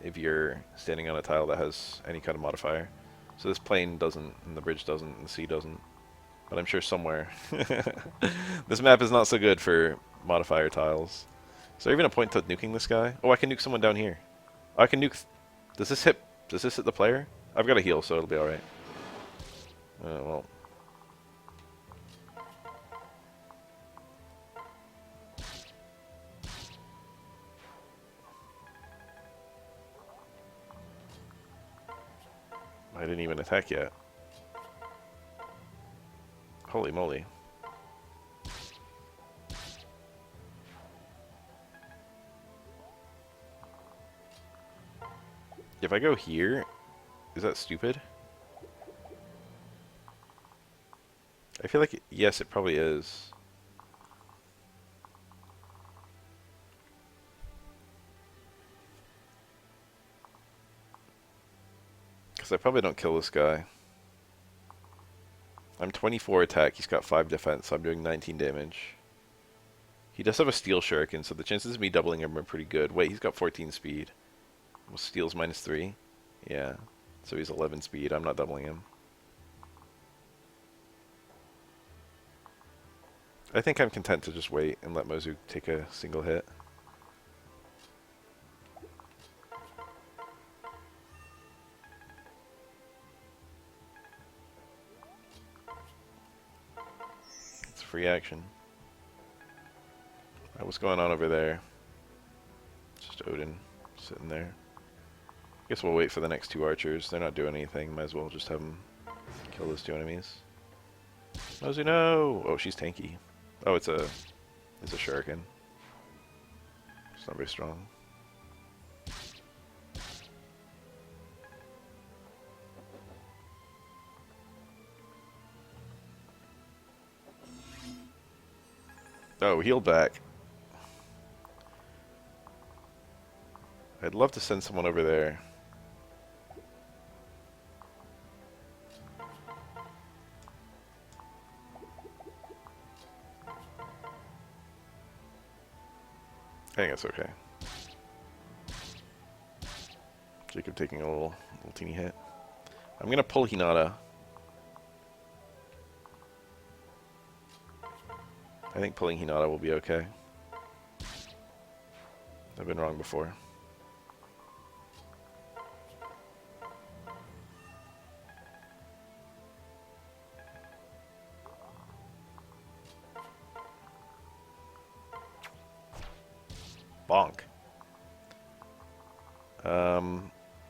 if you're standing on a tile that has any kind of modifier. So this plane doesn't, and the bridge doesn't, and the sea doesn't. But I'm sure somewhere. This map is not so good for modifier tiles. Is there even a point to nuking this guy? Oh, I can nuke someone down here. Oh, I can nuke... Does this hit the player? I've got a heal, so it'll be alright. Well... I didn't even attack yet. Holy moly. If I go here, is that stupid? I feel like, yes, it probably is. Because I probably don't kill this guy. I'm 24 attack, he's got 5 defense, so I'm doing 19 damage. He does have a steel shuriken, so the chances of me doubling him are pretty good. Wait, he's got 14 speed. Well, steel's -3. Yeah. So he's 11 speed. I'm not doubling him. I think I'm content to just wait and let Mozu take a single hit. It's free action. What's going on over there? It's just Odin sitting there. Guess we'll wait for the next two archers. They're not doing anything. Might as well just have them kill those two enemies. Mozu, no! Oh, she's tanky. Oh, it's a shuriken. It's not very strong. Oh, healed back. I'd love to send someone over there. I think that's okay. Jacob taking a little teeny hit. I'm gonna pull Hinata. I think pulling Hinata will be okay. I've been wrong before. Bonk.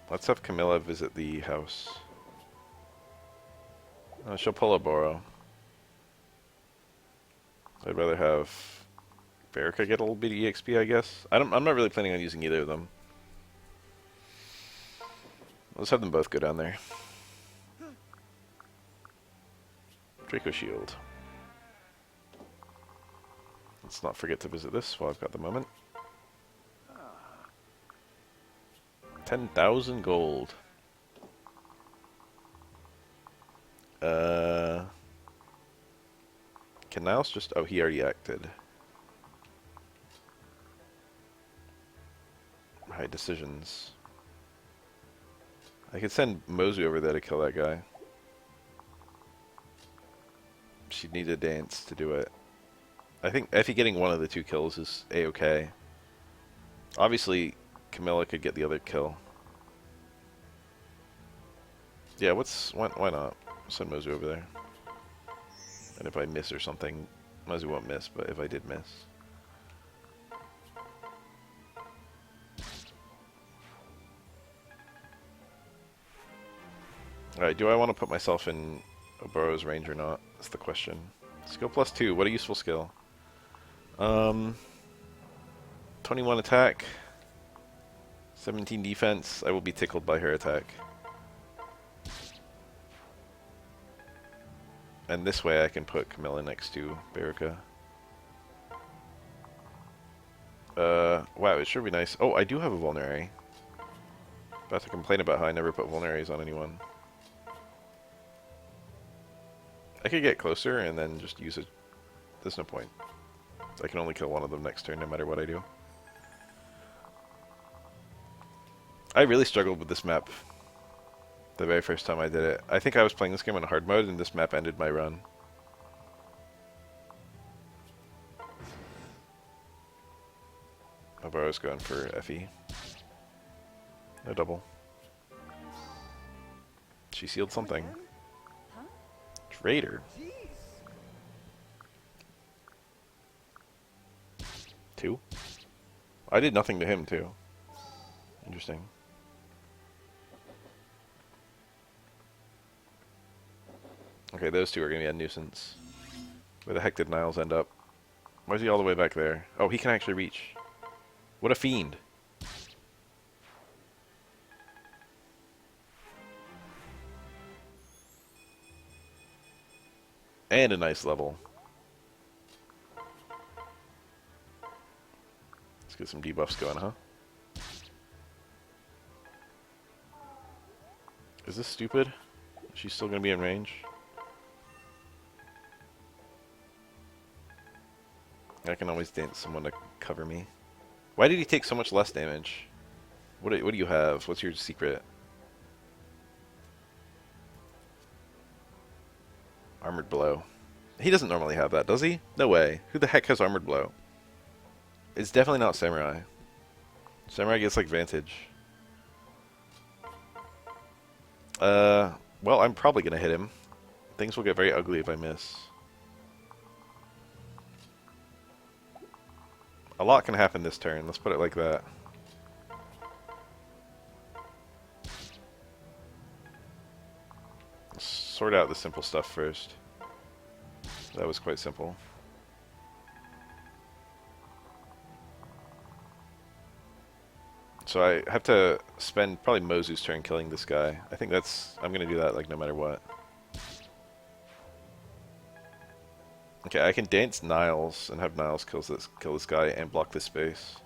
Let's have Camilla visit the house. She'll pull a Boro. I'd rather have Verica get a little bit of EXP, I guess. I'm not really planning on using either of them. Let's have them both go down there. Draco Shield. Let's not forget to visit this while I've got the moment. 10,000 gold. Can Niles just... Oh, he already acted. Right, decisions. I could send Mozu over there to kill that guy. She'd need a dance to do it. I think Effie getting one of the two kills is a-okay. Obviously, Camilla could get the other kill. Yeah, why not? Send Mozu over there. And if I miss or something, Mozu won't miss, but if I did miss. Alright, do I want to put myself in Oboro's range or not? That's the question. Skill +2, what a useful skill. 21 attack, 17 defense. I will be tickled by her attack. And this way I can put Camilla next to Berica. Wow, it should be nice. Oh, I do have a Vulnerary. About to complain about how I never put Vulneraries on anyone. I could get closer and then just use it. There's no point. I can only kill one of them next turn no matter what I do. I really struggled with this map the very first time I did it. I think I was playing this game on hard mode and this map ended my run. Oboro's going for Effie. No double. She sealed something. Again? Huh? Traitor. Jeez. 2? I did nothing to him too. Interesting. Okay, those two are going to be a nuisance. Where the heck did Niles end up? Why is he all the way back there? Oh, he can actually reach. What a fiend. And a nice level. Let's get some debuffs going, huh? Is this stupid? Is she still going to be in range? I can always dance someone to cover me. Why did he take so much less damage? What do you have? What's your secret? Armored blow. He doesn't normally have that, does he? No way. Who the heck has armored blow? It's definitely not samurai. Samurai gets like vantage. Well, I'm probably gonna hit him. Things will get very ugly if I miss. A lot can happen this turn, let's put it like that. Let's sort out the simple stuff first. That was quite simple. So I have to spend probably Mozu's turn killing this guy. I think I'm gonna do that like no matter what. Okay, I can dance Niles and have Niles kill this guy and block this space.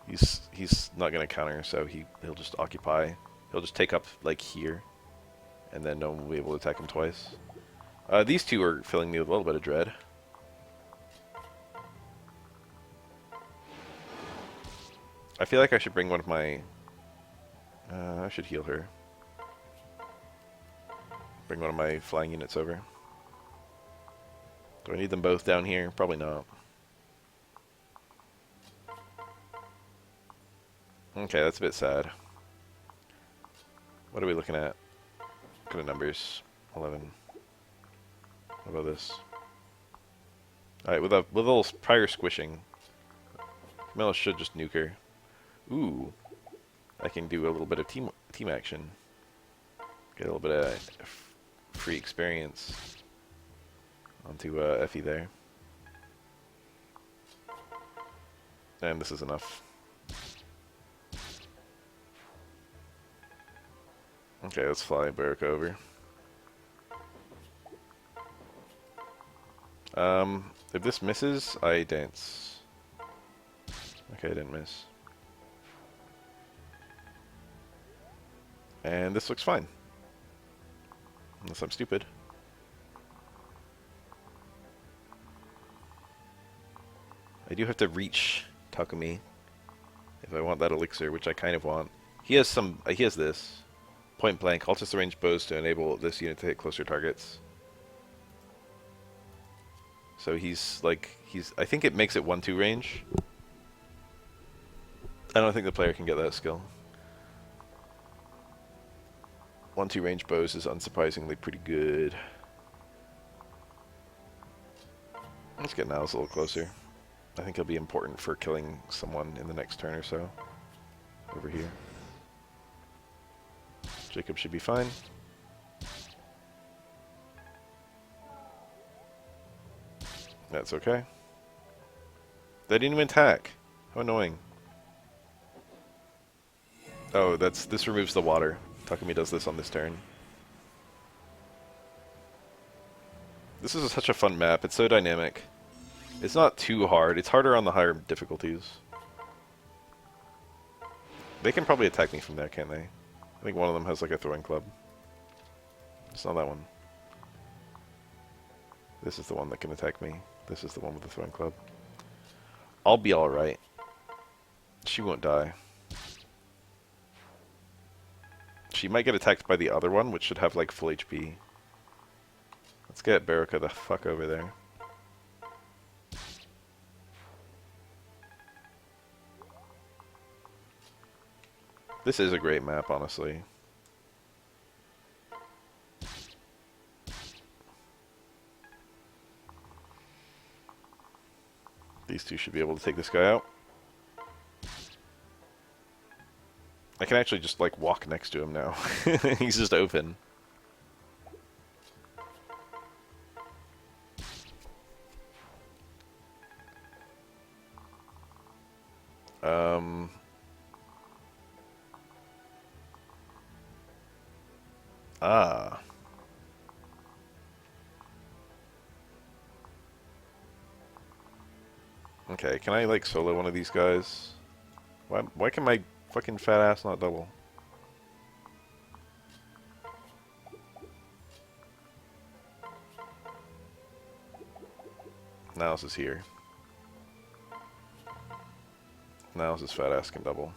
He's not gonna counter, so he'll just occupy. He'll just take up like here, and then no one will be able to attack him twice. These two are filling me with a little bit of dread. I feel like I should bring one of my... I should heal her. Bring one of my flying units over. Do I need them both down here? Probably not. Okay, that's a bit sad. What are we looking at? Look at the numbers. 11. What about this? Alright, with a little prior squishing, Camilla should just nuke her. Ooh, I can do a little bit of team action. Get a little bit of free experience onto Effie there. And this is enough. Okay, let's fly Baruch over. If this misses, I dance. Okay, I didn't miss. And this looks fine. Unless I'm stupid. I do have to reach Takumi if I want that elixir, which I kind of want. He has this. Point blank, alters the range bows to enable this unit to hit closer targets. So I think it makes it 1-2 range. I don't think the player can get that skill. 1-2 range bows is unsurprisingly pretty good. Let's get Niles a little closer. I think he'll be important for killing someone in the next turn or so. Over here. Jacob should be fine. That's okay. They didn't even attack. How annoying. Oh, this removes the water. Takumi does this on this turn. This is such a fun map. It's so dynamic. It's not too hard. It's harder on the higher difficulties. They can probably attack me from there, can't they? I think one of them has like a throwing club. It's not that one. This is the one that can attack me. This is the one with the throwing club. I'll be alright. She won't die. She might get attacked by the other one, which should have like full HP. Let's get Baruch the fuck over there. This is a great map, honestly. These two should be able to take this guy out. I can actually just like walk next to him now. He's just open. Ah. Okay, can I like solo one of these guys? Why can my fucking fat ass not double? Now this is here. Now this fat ass can double.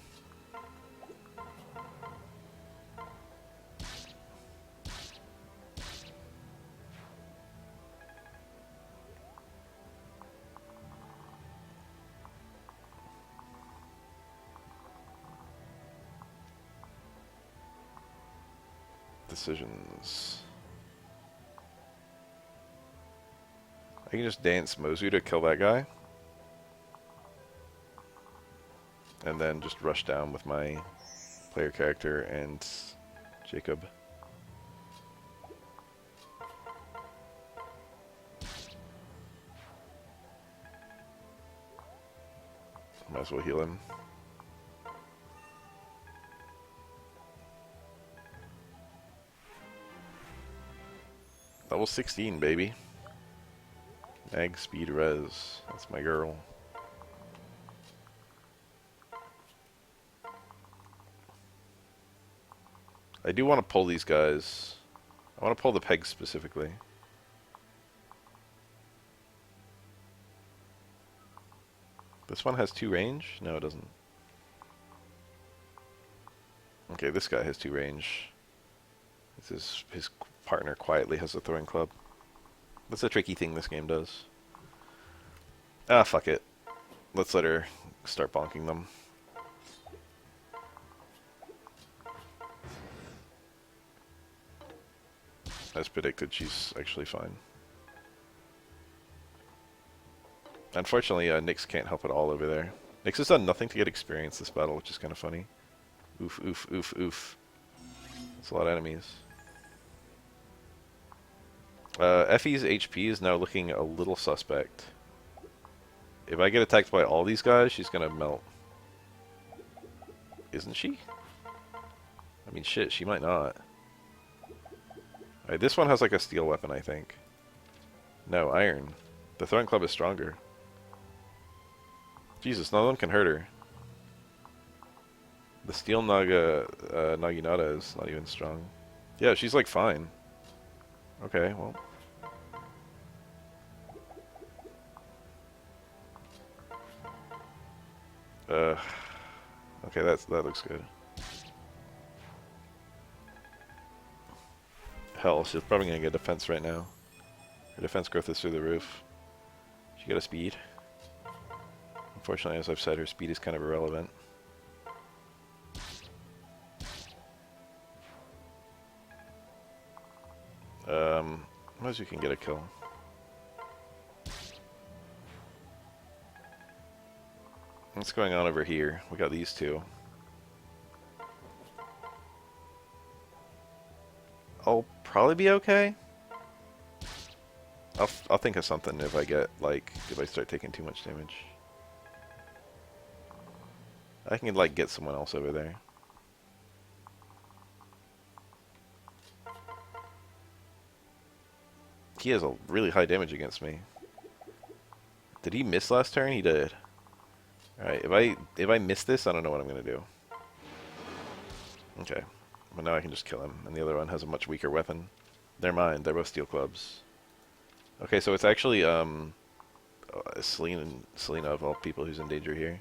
decisions. I can just dance Mozu to kill that guy. And then just rush down with my player character and Jacob. Might as well heal him. Level 16, baby. Mag speed res. That's my girl. I do want to pull these guys. I want to pull the pegs specifically. This one has 2 range? No, it doesn't. Okay, this guy has 2 range. His partner quietly has a throwing club. That's a tricky thing this game does. Ah, fuck it. Let's let her start bonking them. As predicted, she's actually fine. Unfortunately, Nyx can't help at all over there. Nyx has done nothing to get experience this battle, which is kind of funny. Oof, oof, oof, oof. That's a lot of enemies. Effie's HP is now looking a little suspect. If I get attacked by all these guys, she's gonna melt. Isn't she? I mean, shit, she might not. Alright, this one has like a steel weapon, I think. No, iron. The throwing club is stronger. Jesus, none of them can hurt her. The steel Naginata is not even strong. Yeah, she's like fine. Okay, well. Okay, that looks good. Hell, she's probably gonna get defense right now. Her defense growth is through the roof. She got a speed. Unfortunately, as I've said, her speed is kind of irrelevant. Mozu can get a kill. What's going on over here? We got these two. I'll probably be okay. I'll think of something if I get, like, if I start taking too much damage. I can, like, get someone else over there. He has a really high damage against me. Did he miss last turn? He did. Alright, if I miss this, I don't know what I'm gonna do. Okay. But now I can just kill him, and the other one has a much weaker weapon. They're mine, they're both steel clubs. Okay, so it's actually, Selena of all people who's in danger here.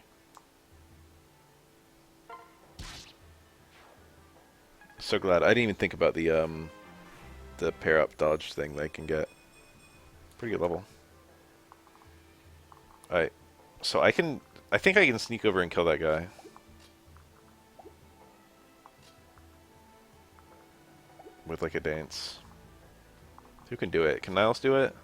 So glad. I didn't even think about the pair up dodge thing they can get. Pretty good level. Alright. So I think I can sneak over and kill that guy. With like a dance. Who can do it? Can Niles do it?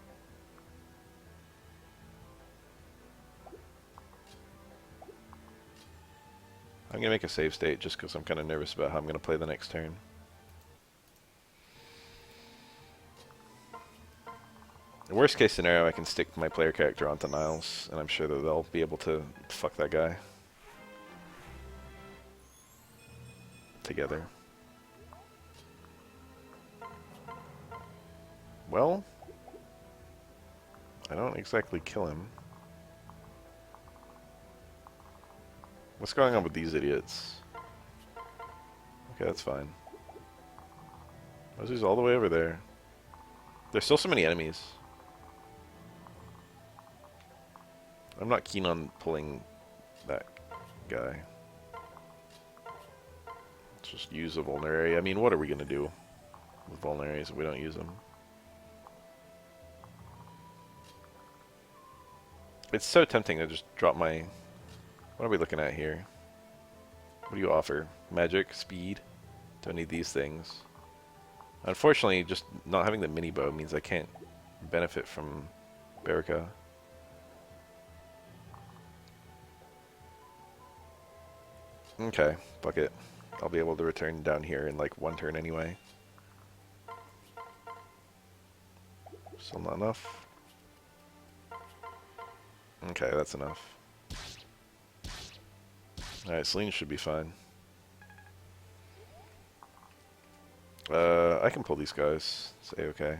I'm gonna make a save state just because I'm kind of nervous about how I'm gonna play the next turn. The worst case scenario, I can stick my player character onto Niles, and I'm sure that they'll be able to fuck that guy. Together. Well, I don't exactly kill him. What's going on with these idiots? Okay, that's fine. Mozu's all the way over there. There's still so many enemies. I'm not keen on pulling that guy. Let's just use a vulnerary. I mean, what are we gonna do with vulneraries if we don't use them? It's so tempting to just drop my... What are we looking at here? What do you offer? Magic? Speed? Don't need these things. Unfortunately, just not having the mini bow means I can't benefit from Berica. Okay, fuck it. I'll be able to return down here in like one turn anyway. Still not enough. Okay, that's enough. Alright, Celine should be fine. I can pull these guys. Say okay.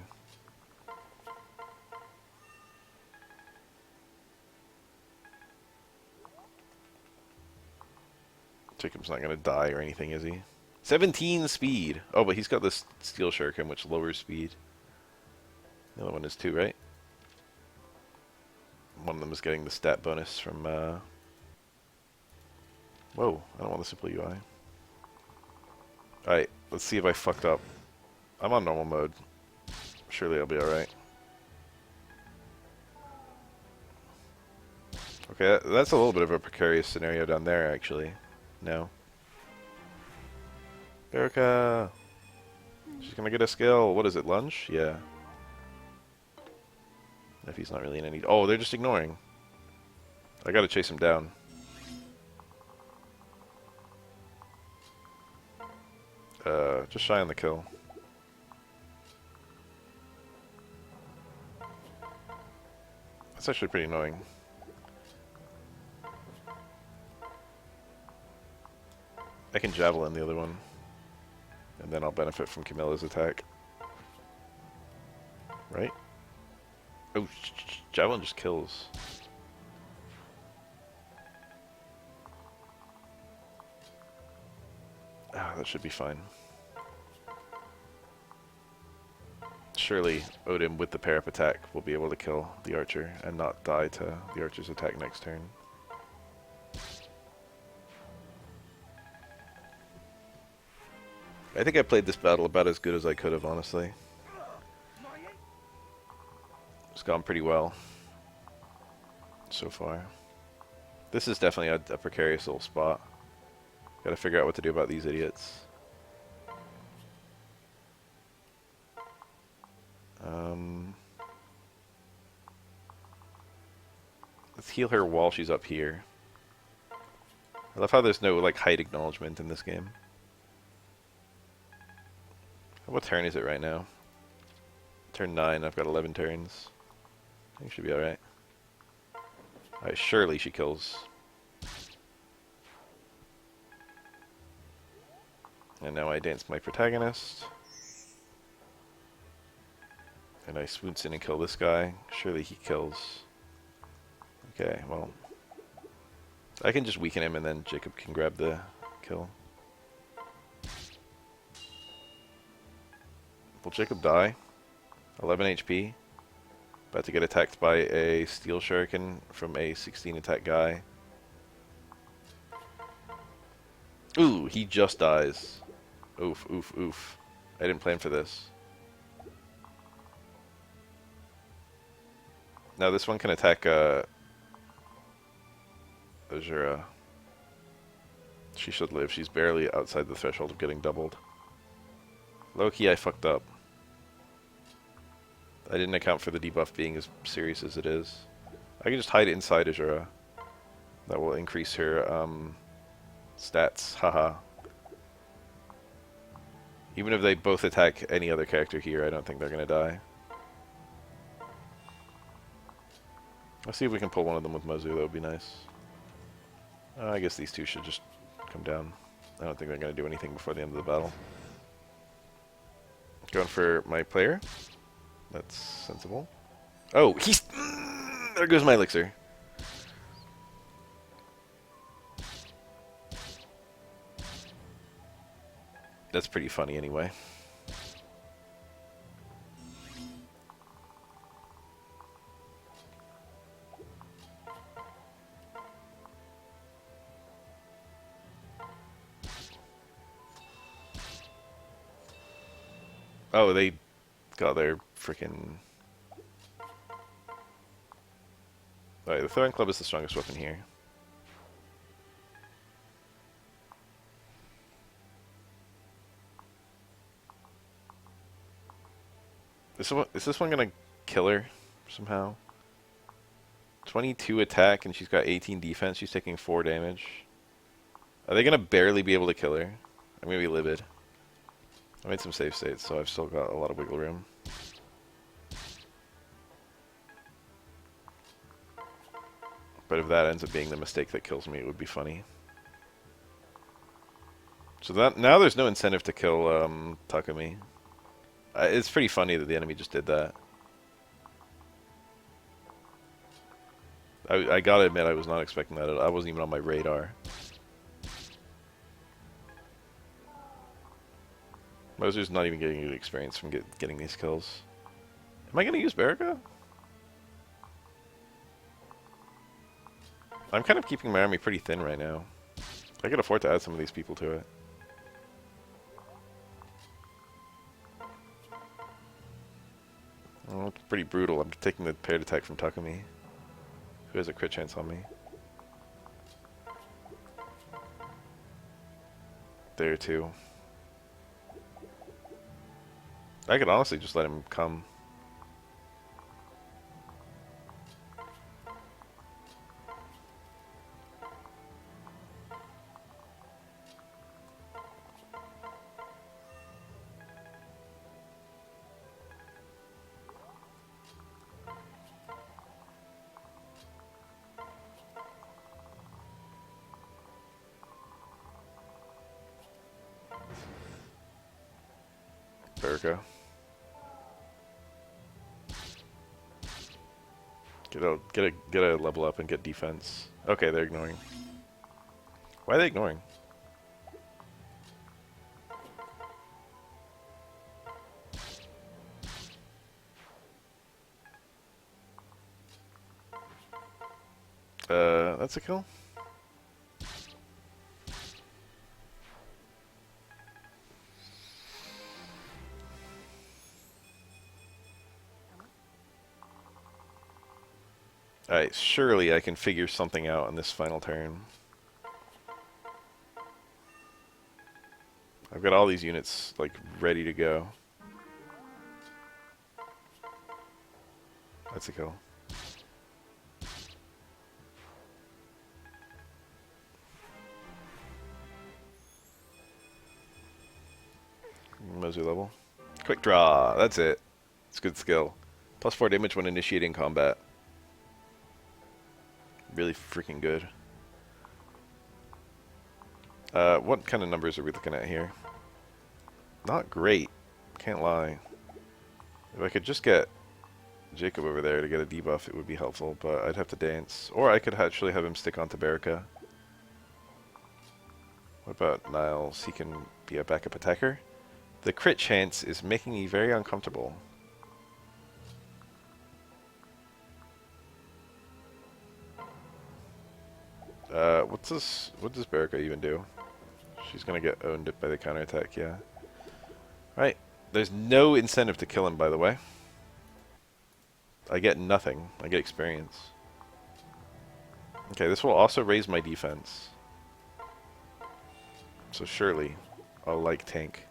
Jacob's not gonna die or anything, is he? 17 speed! Oh, but he's got this Steel Shuriken, which lowers speed. The other one is too, right? One of them is getting the stat bonus from, Whoa, I don't want the simple UI. Alright, let's see if I fucked up. I'm on normal mode. Surely I'll be alright. Okay, that's a little bit of a precarious scenario down there, actually. No. Erica! She's gonna get a skill. What is it, lunge? Yeah. If he's not really in any... Oh, they're just ignoring. I gotta chase him down. Just shy on the kill. That's actually pretty annoying. I can javelin the other one. And then I'll benefit from Camilla's attack. Right? Oh, javelin just kills. Ah, that should be fine. Surely Odin with the pair up attack will be able to kill the archer and not die to the archer's attack next turn. I think I played this battle about as good as I could have, honestly. It's gone pretty well so far. This is definitely a precarious little spot. Gotta figure out what to do about these idiots. Let's heal her while she's up here. I love how there's no like height acknowledgement in this game. What turn is it right now? Turn 9, I've got 11 turns. I think she'll be alright. Alright, surely she kills. And now I dance my protagonist. And I swoons in and kill this guy. Surely he kills. Okay, well. I can just weaken him and then Jacob can grab the kill. Will Jacob die? 11 HP. About to get attacked by a Steel Shuriken from a 16 attack guy. Ooh, he just dies. Oof, oof, oof. I didn't plan for this. Now this one can attack, Azura. She should live. She's barely outside the threshold of getting doubled. Low-key, I fucked up. I didn't account for the debuff being as serious as it is. I can just hide inside Azura. That will increase her, stats. Haha. Even if they both attack any other character here, I don't think they're gonna die. Let's see if we can pull one of them with Mozu. That would be nice. I guess these two should just come down. I don't think they're gonna do anything before the end of the battle. Going for my player. That's sensible. Oh, he's... there goes my elixir. That's pretty funny anyway. Oh, they got their freaking... Alright, the throwing club is the strongest weapon here. Is this one gonna kill her somehow? 22 attack and she's got 18 defense. She's taking 4 damage. Are they gonna barely be able to kill her? I'm gonna be livid. I made some save states, so I've still got a lot of wiggle room. But if that ends up being the mistake that kills me, it would be funny. So that now there's no incentive to kill Takumi. It's pretty funny that the enemy just did that. I gotta admit, I was not expecting that. I wasn't even on my radar. Moser's not even getting good experience from getting these kills. Am I gonna use Baraka? I'm kind of keeping my army pretty thin right now. I could afford to add some of these people to it. Oh, it's pretty brutal. I'm taking the paired attack from Takumi, who has a crit chance on me. There too. I could honestly just let him come. Baraka. Get a level up and get defense. Okay, they're ignoring. Why are they ignoring? That's a kill. Alright, surely I can figure something out on this final turn. I've got all these units, like, ready to go. That's a kill. Moser level. Quick draw, that's it. It's good skill. Plus 4 damage when initiating combat. Really freaking good. What kind of numbers are we looking at here? Not great. Can't lie. If I could just get Jacob over there to get a debuff, it would be helpful, but I'd have to dance. Or I could actually have him stick onto Baraka. What about Niles? He can be a backup attacker. The crit chance is making me very uncomfortable. What's this? What does Baraka even do? She's gonna get owned by the counterattack, yeah. Right. There's no incentive to kill him, by the way. I get nothing. I get experience. Okay, this will also raise my defense. So surely, I'll like tank.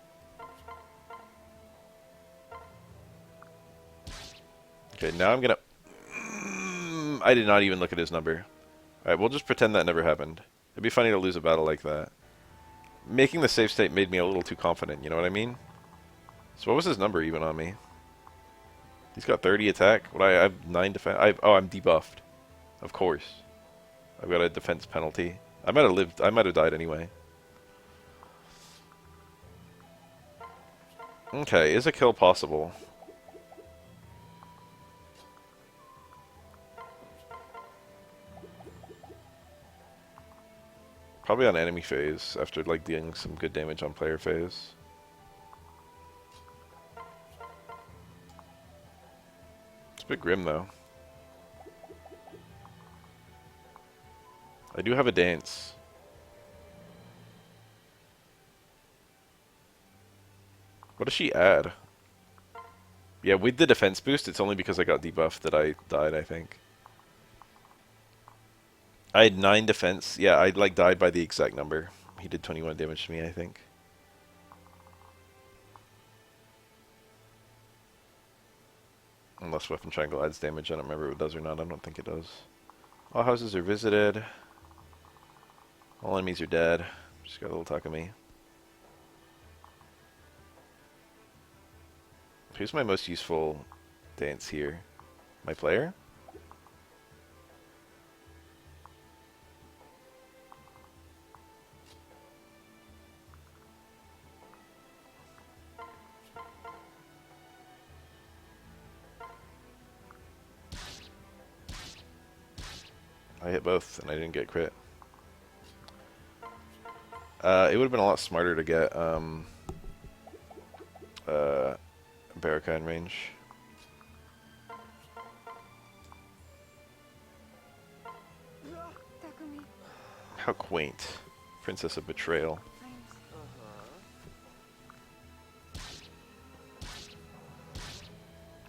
Okay, now I'm gonna... I did not even look at his number. Alright, we'll just pretend that never happened. It'd be funny to lose a battle like that. Making the save state made me a little too confident, you know what I mean? So what was his number even on me? He's got 30 attack. What I have 9 defense. Oh, I'm debuffed. Of course. I've got a defense penalty. I might have lived. I might have died anyway. Okay, is a kill possible? Probably on enemy phase, after like dealing some good damage on player phase. It's a bit grim though. I do have a dance. What does she add? Yeah, with the defense boost, it's only because I got debuffed that I died, I think. I had 9 defense. Yeah, I like died by the exact number. He did 21 damage to me, I think. Unless Weapon Triangle adds damage. I don't remember if it does or not. I don't think it does. All houses are visited. All enemies are dead. Just got a little Takumi. Who's my most useful dance here? My player? I hit both and I didn't get crit. It would have been a lot smarter to get Baraka in range. Takumi, How quaint. Princess of Betrayal. I'm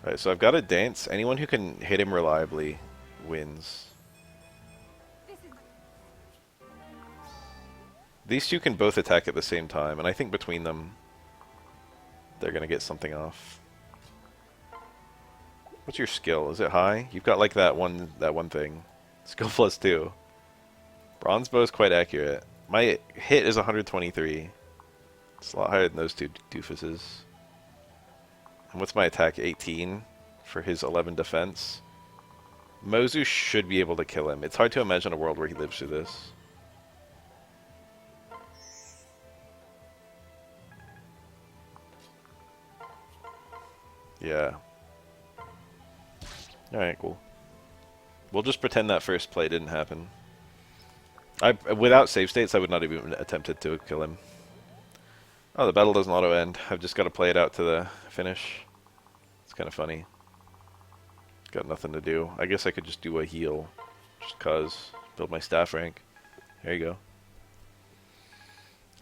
Alright, so I've got a dance. Anyone who can hit him reliably wins. this is These two can both attack at the same time, and I think between them, they're gonna get something off. What's your skill? Is it high? You've got like that one thing. Skill +2. Bronze bow is quite accurate. My hit is 123. It's a lot higher than those two doofuses. And what's my attack? 18 for his 11 defense. Mozu should be able to kill him. It's hard to imagine a world where he lives through this. Yeah. Alright, cool. We'll just pretend that first play didn't happen. Without save states, I would not have even attempted to kill him. Oh, the battle doesn't auto-end. I've just got to play it out to the finish. It's kind of funny. Got nothing to do. I guess I could just do a heal. Just cause. Build my staff rank. There you go.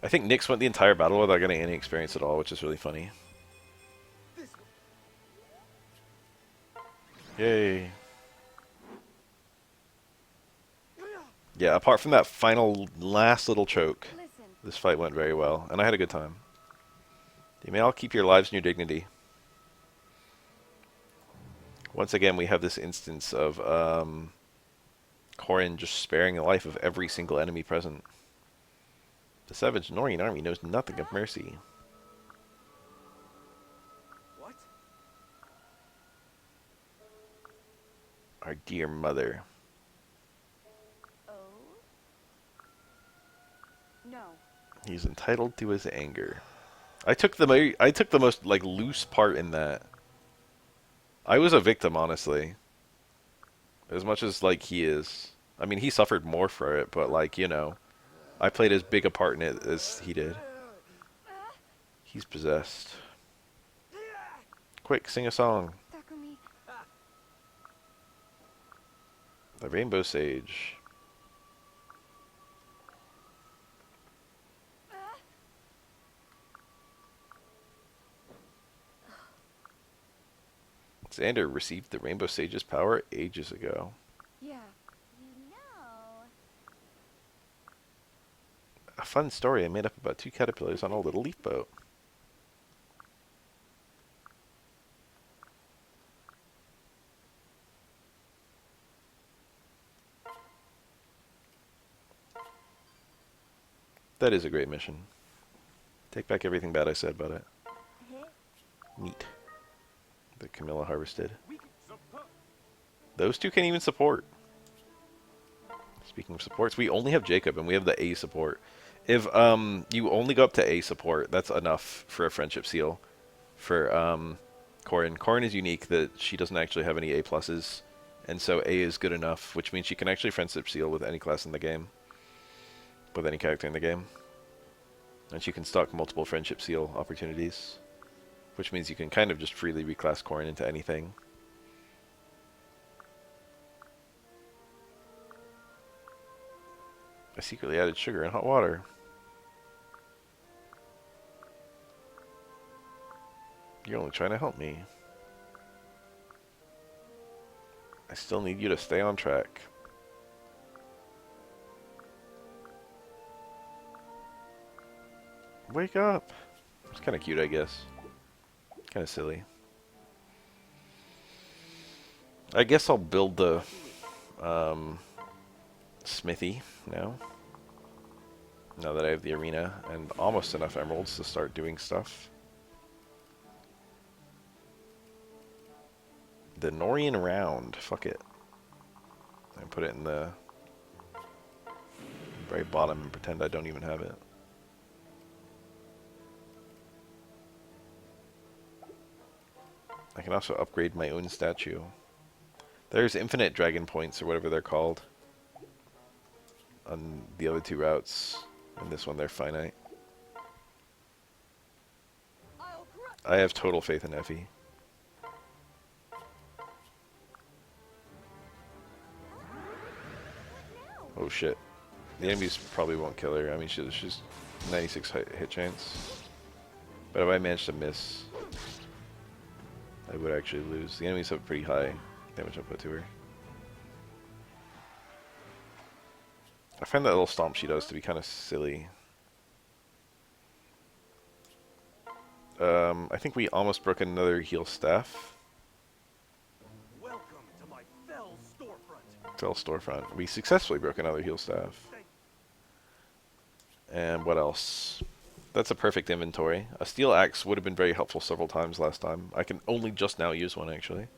I think Nyx went the entire battle without getting any experience at all, which is really funny. Yay. Yeah, apart from that final last little choke, listen. this fight went very well, and I had a good time. You may all keep your lives and your dignity. Once again, we have this instance of Corrin just sparing the life of every single enemy present. The savage Norian army knows nothing of mercy. What? Our dear mother. Oh? No. He's entitled to his anger. I took the most like loose part in that. I was a victim, honestly. As much as like he is. I mean, he suffered more for it, but like, you know, I played as big a part in it as he did. He's possessed. Quick, sing a song. Takumi, The Rainbow Sage. Xander received the Rainbow Sage's power ages ago. yeah. You know. A fun story I made up about two caterpillars on a little leaf boat. That is a great mission. Take back everything bad I said about it. Neat. That Camilla harvested. Those two can even support. Speaking of supports, we only have Jacob and we have the A support. If you only go up to A support, that's enough for a friendship seal for Corrin. Corrin is unique that she doesn't actually have any A pluses, and so A is good enough, which means she can actually friendship seal with any class in the game, with any character in the game, and she can stock multiple friendship seal opportunities, which means you can kind of just freely reclass Corrin into anything. I secretly added sugar in hot water. You're only trying to help me. I still need you to stay on track. Wake up! It's kind of cute, I guess. Kind of silly. I guess I'll build the um, smithy now. Now that I have the arena and almost enough emeralds to start doing stuff. The Norian round. Fuck it. I put it in the very bottom and pretend I don't even have it. I can also upgrade my own statue. There's infinite dragon points or whatever they're called on the other two routes. And this one they're finite. I have total faith in Effie. Oh shit. The enemies probably won't kill her. I mean, she's 96 hit chance. But if I manage to miss, I would actually lose. The enemies have pretty high damage output to her. I find that little stomp she does to be kind of silly. I think we almost broke another heal staff. Welcome to my fell storefront. Fell storefront. We successfully broke another heal staff. And what else? That's a perfect inventory. A steel axe would have been very helpful several times last time. I can only just now use one, actually.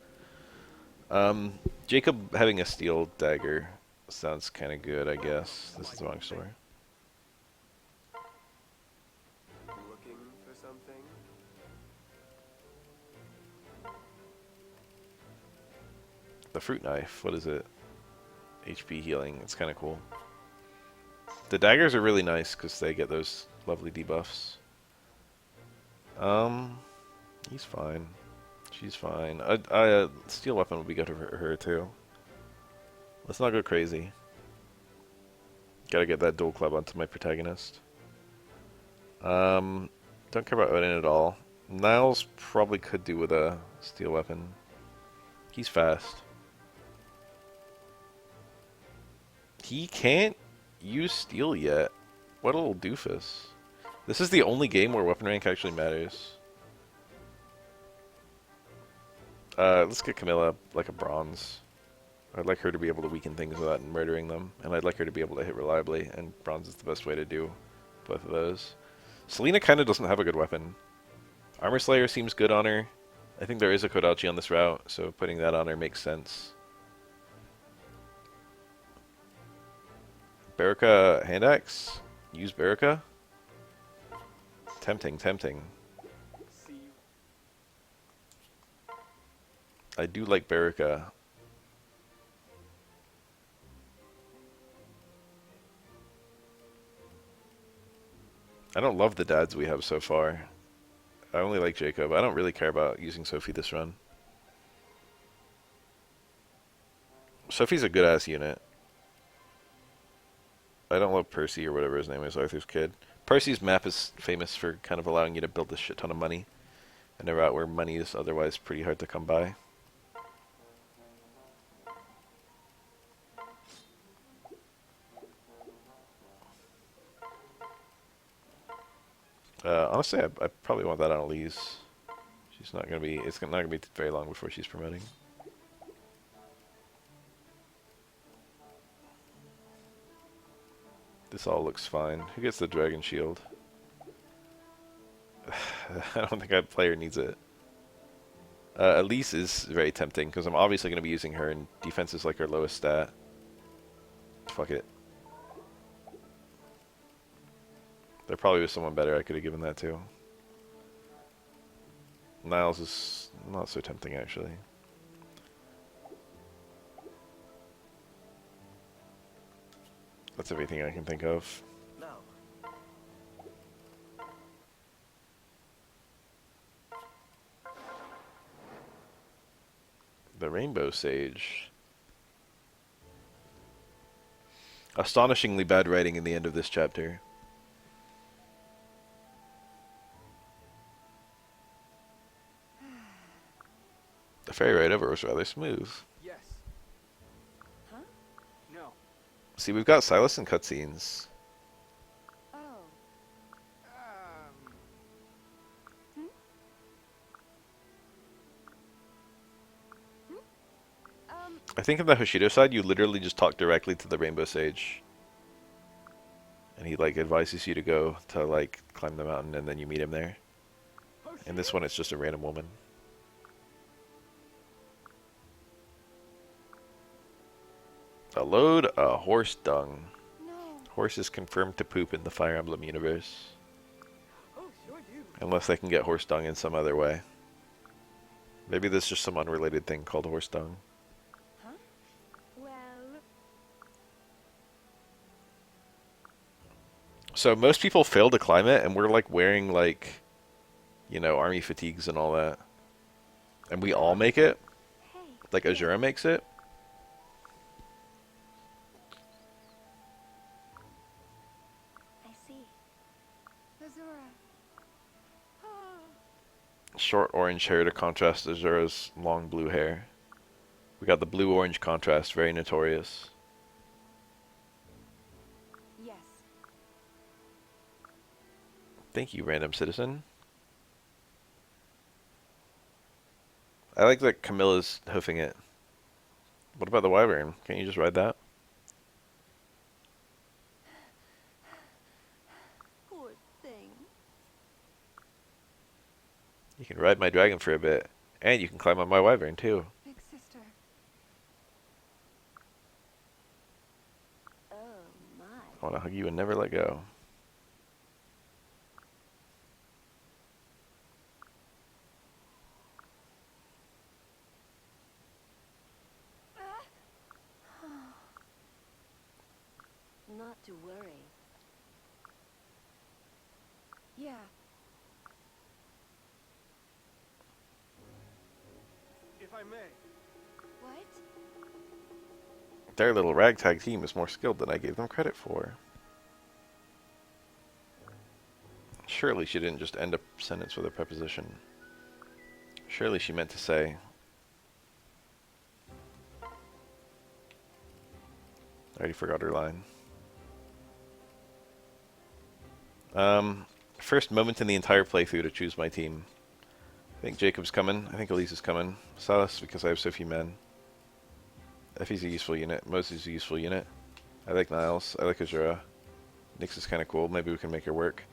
Jacob having a steel dagger sounds kind of good, I guess. This is the wrong story. Looking for something? The fruit knife, what is it? HP healing, it's kind of cool. The daggers are really nice because they get those lovely debuffs. He's fine. She's fine. A steel weapon would be good for her too. Let's not go crazy. Gotta get that dual club onto my protagonist. Don't care about Odin at all. Niles probably could do with a steel weapon. He's fast. He can't use steel yet. What a little doofus. This is the only game where weapon rank actually matters. Let's get Camilla like a bronze. I'd like her to be able to weaken things without murdering them, and I'd like her to be able to hit reliably, and bronze is the best way to do both of those. Selena kind of doesn't have a good weapon. Armor Slayer seems good on her. I think there is a Kodachi on this route, so putting that on her makes sense. Baraka hand axe? Use Baraka? Tempting, tempting. See you. I do like Baraka. I don't love the dads we have so far. I only like Jacob. I don't really care about using Sophie this run. Sophie's a good-ass unit. I don't love Percy or whatever his name is, Arthur's kid. Percy's map is famous for kind of allowing you to build a shit ton of money in a route where money is otherwise pretty hard to come by. Honestly, I probably want that on Elise. She's not gonna be. It's not gonna be very long before she's promoting. This all looks fine. Who gets the dragon shield? I don't think a player needs it. Elise is very tempting because I'm obviously going to be using her, and defense is like her lowest stat. Fuck it. There probably was someone better I could have given that to. Niles is not so tempting, actually. That's everything I can think of. Now, The Rainbow Sage. Astonishingly bad writing in the end of this chapter. The ferry ride over was rather smooth. yes. Huh? No. See, we've got Silas and cutscenes. Oh. I think on the Hoshido side, you literally just talk directly to the Rainbow Sage. And he, like, advises you to go to, like, climb the mountain, and then you meet him there. And this one, it's just a random woman. A load of horse dung. No. Horse is confirmed to poop in the Fire Emblem universe. Oh, sure do. Unless they can get horse dung in some other way. Maybe there's just some unrelated thing called horse dung. Huh? Well, So most people fail to climb it, and we're like wearing like, you know, army fatigues and all that. And we all make it. hey. Like Azura makes it. I see. Azura. Short orange hair to contrast Azura's long blue hair. We got the blue-orange contrast, very notorious. Yes. Thank you, random citizen. I like that Camilla's hoofing it. What about the wyvern? Can't you just ride that? Poor thing. You can ride my dragon for a bit. And you can climb on my wyvern, too. Big sister. Oh my. I want to hug you and never let go. Not to worry. Yeah. If I may. What? Their little ragtag team is more skilled than I gave them credit for. Surely she didn't just end a sentence with a preposition. Surely she meant to say... I already forgot her line. First moment in the entire playthrough to choose my team. I think Jacob's coming. I think Elise is coming. Silas, because I have so few men. Effie's a useful unit. Mosey's a useful unit. I like Niles. I like Azura. Nyx is kind of cool. Maybe we can make her work.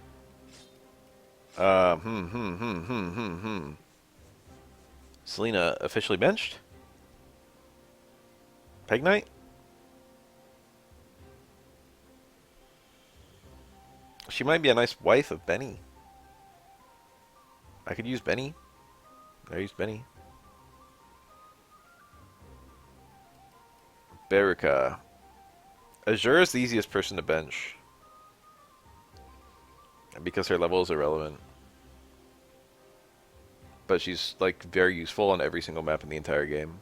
Selena officially benched? Peg Knight? She might be a nice wife of Benny. I could use Benny. I use Benny. Baraka. Azure is the easiest person to bench. Because her level is irrelevant. But she's like very useful on every single map in the entire game.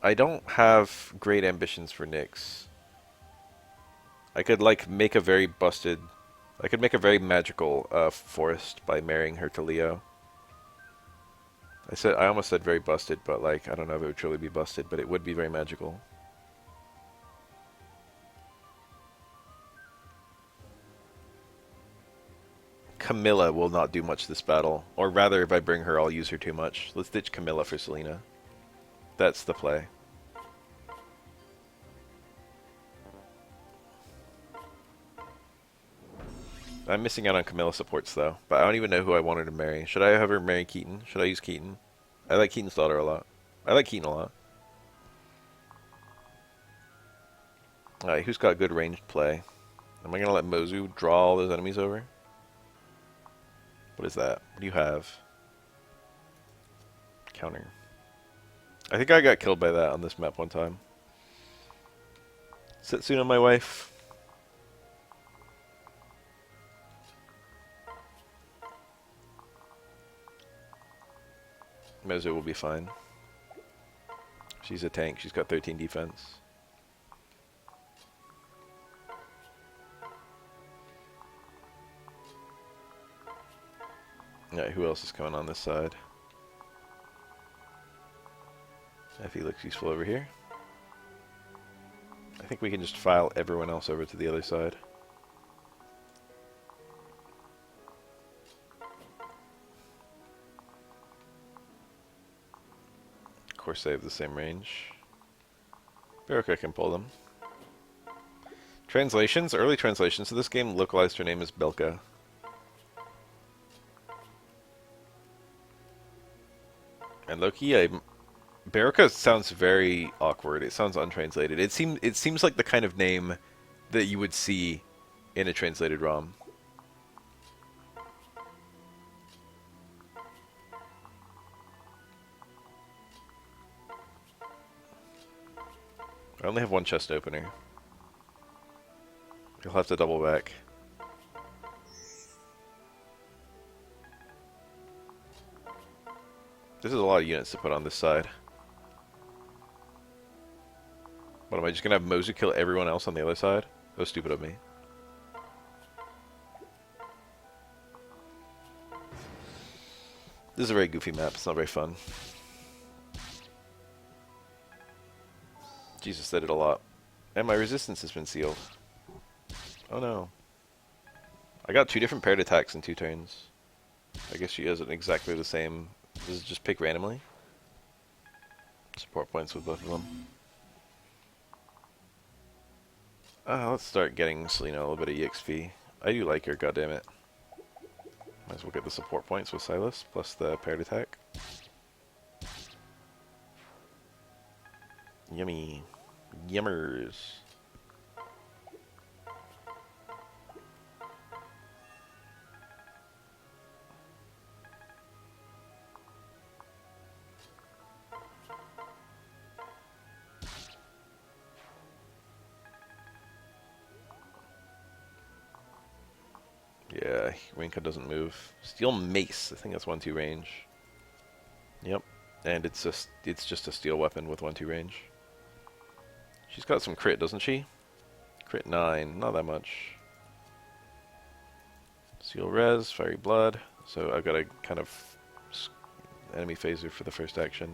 I don't have great ambitions for Nyx. I could like make a very busted... I could make a very magical forest by marrying her to Leo. I almost said very busted, but like I don't know if it would truly be busted, but it would be very magical. Camilla will not do much this battle, or rather, if I bring her, I'll use her too much. Let's ditch Camilla for Selena. That's the play. I'm missing out on Camilla supports though, but I don't even know who I wanted to marry. Should I have her marry Keaton? Should I use Keaton? I like Keaton's daughter a lot. I like Keaton a lot. Alright, who's got good ranged play? Am I gonna let Mozu draw all those enemies over? What is that? What do you have? Counter. I think I got killed by that on this map one time. Setsuna, my wife. Mozu will be fine. She's a tank. She's got 13 defense. Alright, who else is coming on this side? Effie looks useful over here. I think we can just file everyone else over to the other side. course they have the same range. Baruka can pull them. Translations, early translations of this game localized her name as Belka. And Loki, Baruka sounds very awkward. It sounds untranslated. It seems like the kind of name that you would see in a translated ROM. I only have one chest opener. You'll have to double back. This is a lot of units to put on this side. What, am I just gonna have Mozu kill everyone else on the other side? That was stupid of me. This is a very goofy map, it's not very fun. Jesus, they did a lot. And my resistance has been sealed. Oh no. I got 2 different paired attacks in 2 turns. I guess she isn't exactly the same. Does it just pick randomly? Support points with both of them. Let's start getting Selena a little bit of EXP. I do like her, goddammit. Might as well get the support points with Silas, plus the paired attack. Yummy. Yummers. Yeah, Rinka doesn't move. Steel Mace, I think that's 1-2 range. Yep, and it's just a steel weapon with 1-2 range. She's got some crit, doesn't she? Crit 9, not that much. Steel Res, Fiery Blood. So I've got to kind of enemy phaser for the first action,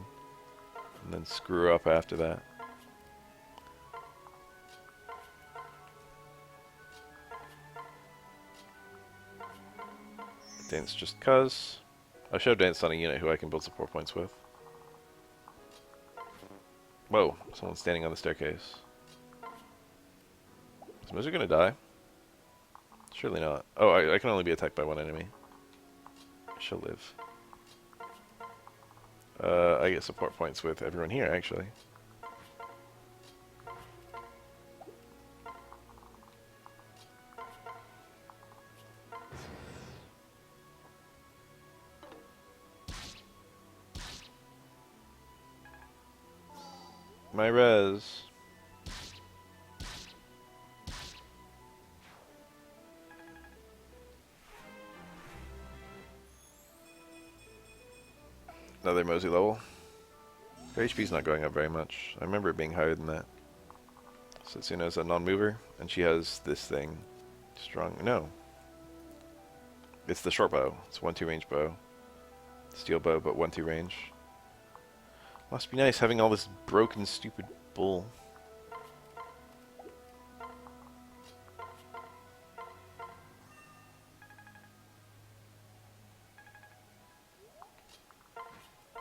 and then screw up after that. Dance just cuz. I should have danced on a unit who I can build support points with. Whoa, someone's standing on the staircase. Is Mozu gonna die? Surely not. Oh, I can only be attacked by 1 enemy. I shall live. I get support points with everyone here, actually. My res. Another Mozu level. Her HP's not going up very much. I remember it being higher than that. Setsuna's a non-mover, and she has this thing. Strong. No. It's the short bow. It's 1-2 range bow. Steel bow, but 1-2 range. Must be nice having all this broken, stupid bull.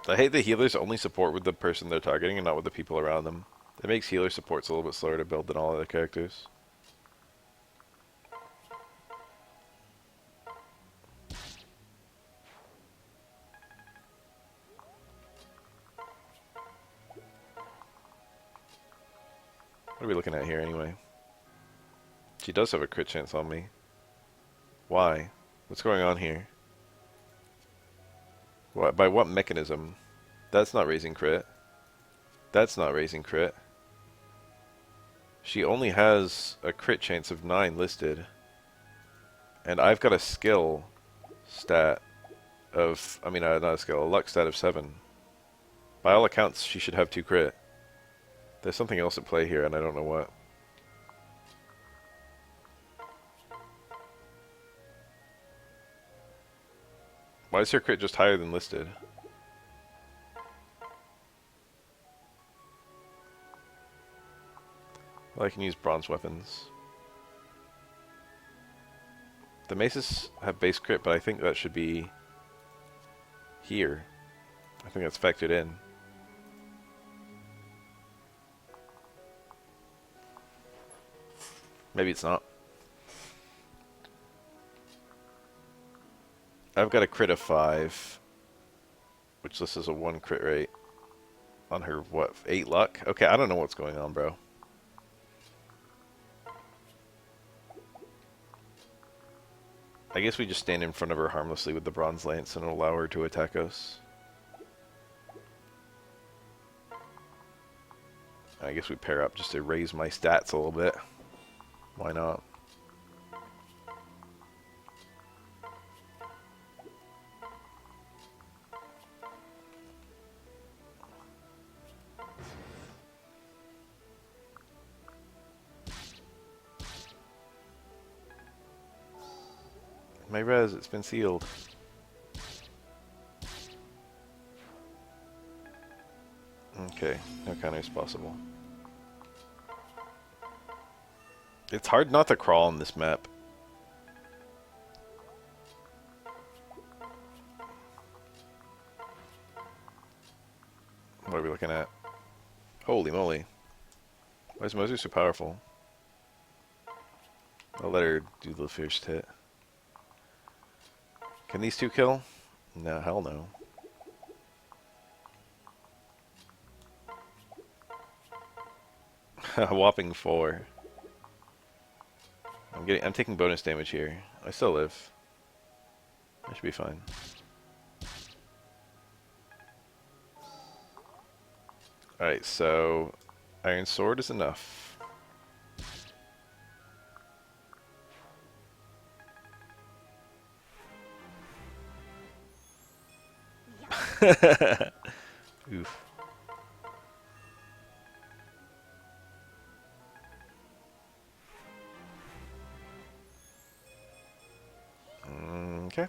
I hate that healers only support with the person they're targeting and not with the people around them. It makes healer supports a little bit slower to build than all other characters. What are we looking at here anyway? She does have a crit chance on me. Why? What's going on here? What, by what mechanism? That's not raising crit. That's not raising crit. She only has a crit chance of 9 listed. And I've got a skill stat of, not a skill, a luck stat of 7. By all accounts, she should have 2 crit. There's something else at play here, and I don't know what. Why is her crit just higher than listed? Well, I can use bronze weapons. The maces have base crit, but I think that should be here. I think that's factored in. Maybe it's not. I've got a crit of 5, which this is a 1 crit rate on her, what, 8 luck? Okay, I don't know what's going on, bro. I guess we just stand in front of her harmlessly with the bronze lance and allow her to attack us. I guess we pair up just to raise my stats a little bit. Why not? My res, it's been sealed. Okay, no counters possible. It's hard not to crawl on this map. What are we looking at? Holy moly. Why is Moser so powerful? I'll let her do the first hit. Can these two kill? No, hell no. A whopping 4. I'm taking bonus damage here. I still live. I should be fine. Alright, so Iron Sword is enough. Oof. Okay.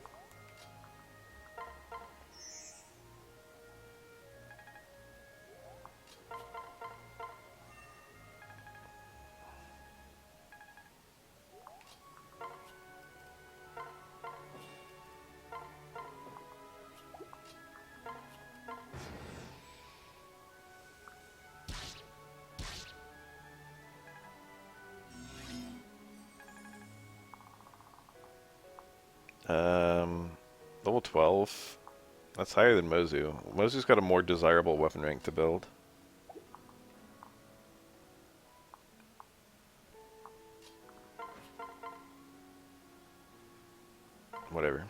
Level 12. That's higher than Mozu. Mozu's got a more desirable weapon rank to build. Whatever.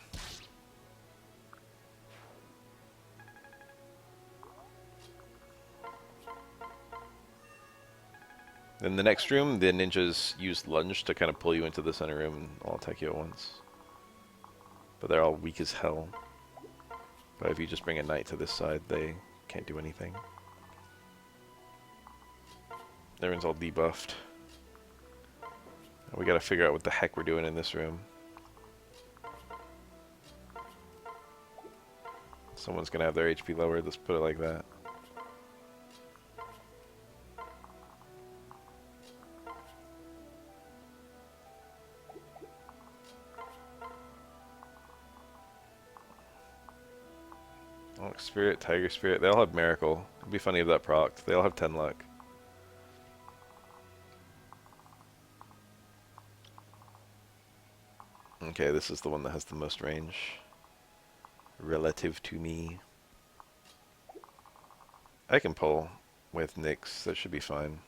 In the next room, the ninjas use lunge to kind of pull you into the center room and all attack you at once. But they're all weak as hell. But if you just bring a knight to this side, they can't do anything. Everyone's all debuffed. We gotta figure out what the heck we're doing in this room. Someone's gonna have their HP lowered, let's put it like that. Onyx Spirit, Tiger Spirit, they all have Miracle. It'd be funny if that procced. They all have 10 luck. Okay, this is the one that has the most range. Relative to me. I can pull with Nyx, that should be fine.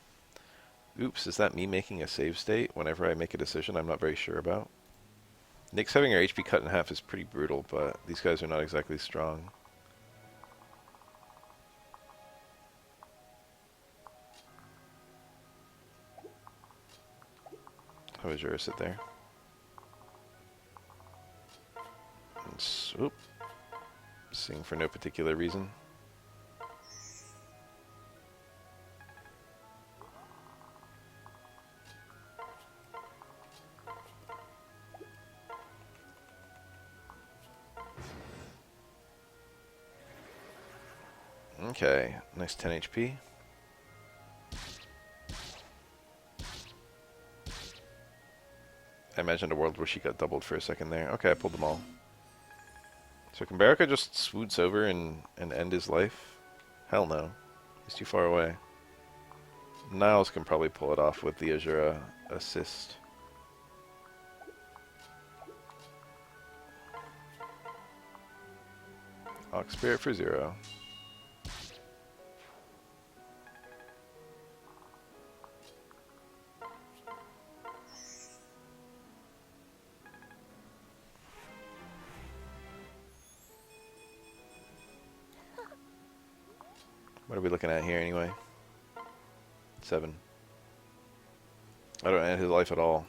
Oops, is that me making a save state whenever I make a decision I'm not very sure about? Nyx having her HP cut in half is pretty brutal, but these guys are not exactly strong. How is yours sit there? And swoop. Sing for no particular reason. Okay, nice 10 HP. I imagined a world where she got doubled for a second there. Okay, I pulled them all. So can Baraka just swoots over and end his life? Hell no. He's too far away. Niles can probably pull it off with the Azura assist. Ox Spirit for 0. What are we looking at here anyway? 7. I don't end his life at all.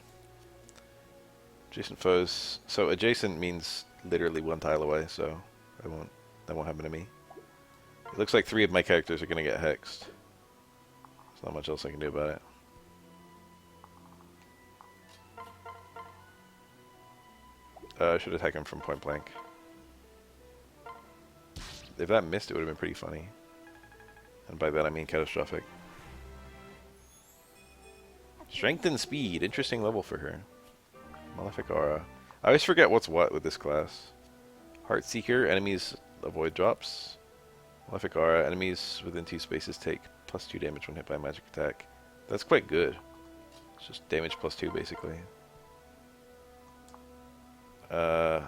Adjacent foes. So adjacent means literally 1 tile away, so that won't happen to me. It looks like 3 of my characters are gonna get hexed. There's not much else I can do about it. I should attack him from point blank. If that missed, it would have been pretty funny. And by that I mean catastrophic. Strength and speed. Interesting level for her. Malefic Aura. I always forget what's what with this class. Heartseeker. Enemies avoid drops. Malefic Aura. Enemies within 2 spaces take +2 damage when hit by a magic attack. That's quite good. It's just damage +2 basically. Both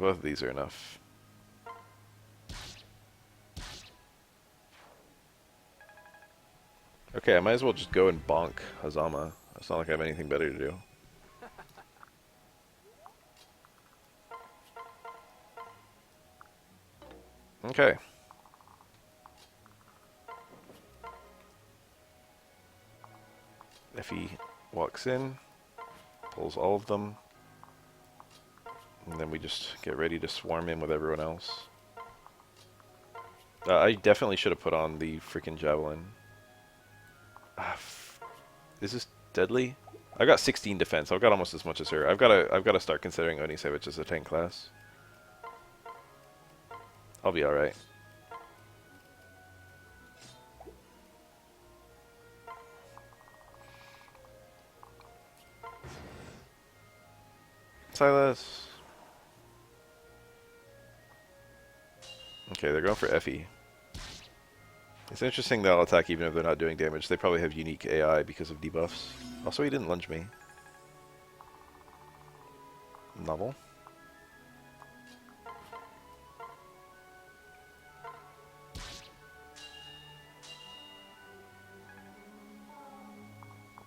of these are enough. Okay, I might as well just go and bonk Hazama. It's not like I have anything better to do. Okay. If he walks in, pulls all of them, and then we just get ready to swarm in with everyone else. I definitely should have put on the freaking javelin. Is this deadly? I got 16 defense. I've got almost as much as her. I've got to start considering Onisevich as a tank class. I'll be all right. Silas. Okay, they're going for Effie. It's interesting they'll attack even if they're not doing damage. They probably have unique AI because of debuffs. Also, he didn't lunge me. Novel.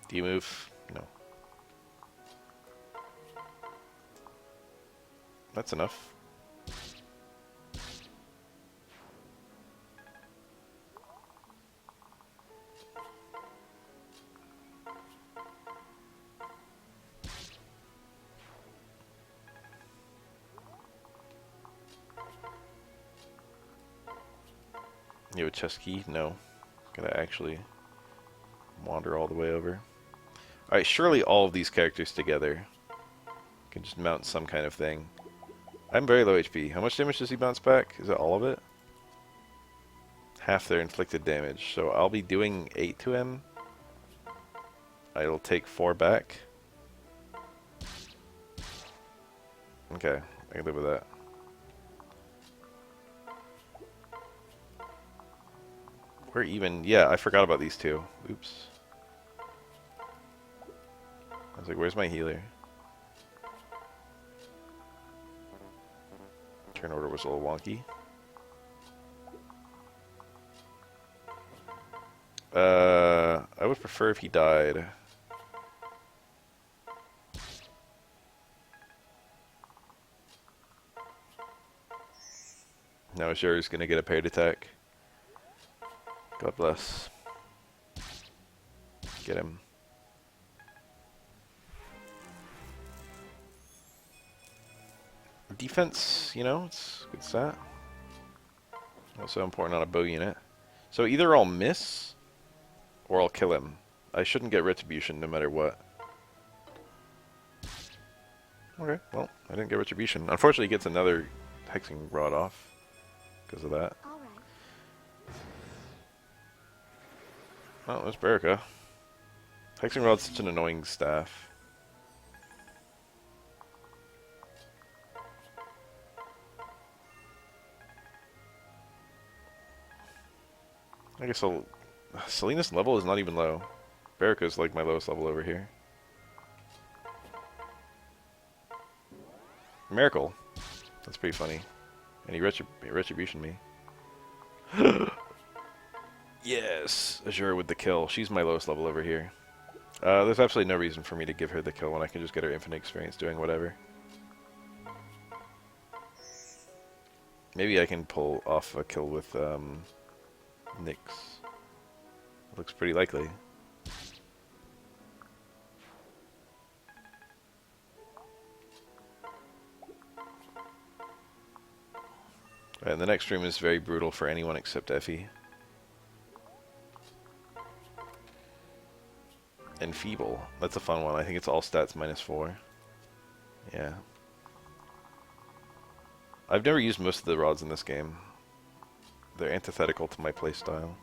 Do you move? No. That's enough. You have a chest key? No. Gotta actually wander all the way over. Alright, surely all of these characters together can just mount some kind of thing. I'm very low HP. How much damage does he bounce back? Is that all of it? Half their inflicted damage. So I'll be doing 8 to him. I'll take 4 back. Okay, I can live with that. We're even. Yeah, I forgot about these two. Oops. I was like, where's my healer? Turn order was a little wonky. I would prefer if he died. Now Sherry's gonna get a paired attack. God bless. Get him. Defense, you know, it's good stat. Also important on a bow unit. So either I'll miss, or I'll kill him. I shouldn't get retribution no matter what. Okay, well, I didn't get retribution. Unfortunately, he gets another hexing rod off because of that. All right. Oh, there's Berica. Hexing rod's such an annoying staff. I guess I'll... Selena's level is not even low. Berica's like my lowest level over here. Miracle. That's pretty funny. And he retribution me. Yes! Azure with the kill. She's my lowest level over here. There's absolutely no reason for me to give her the kill when I can just get her infinite experience doing whatever. Maybe I can pull off a kill with Nyx. Looks pretty likely. And the next room is very brutal for anyone except Effie. Enfeeble. That's a fun one. I think it's all stats -4. Yeah. I've never used most of the rods in this game. They're antithetical to my playstyle.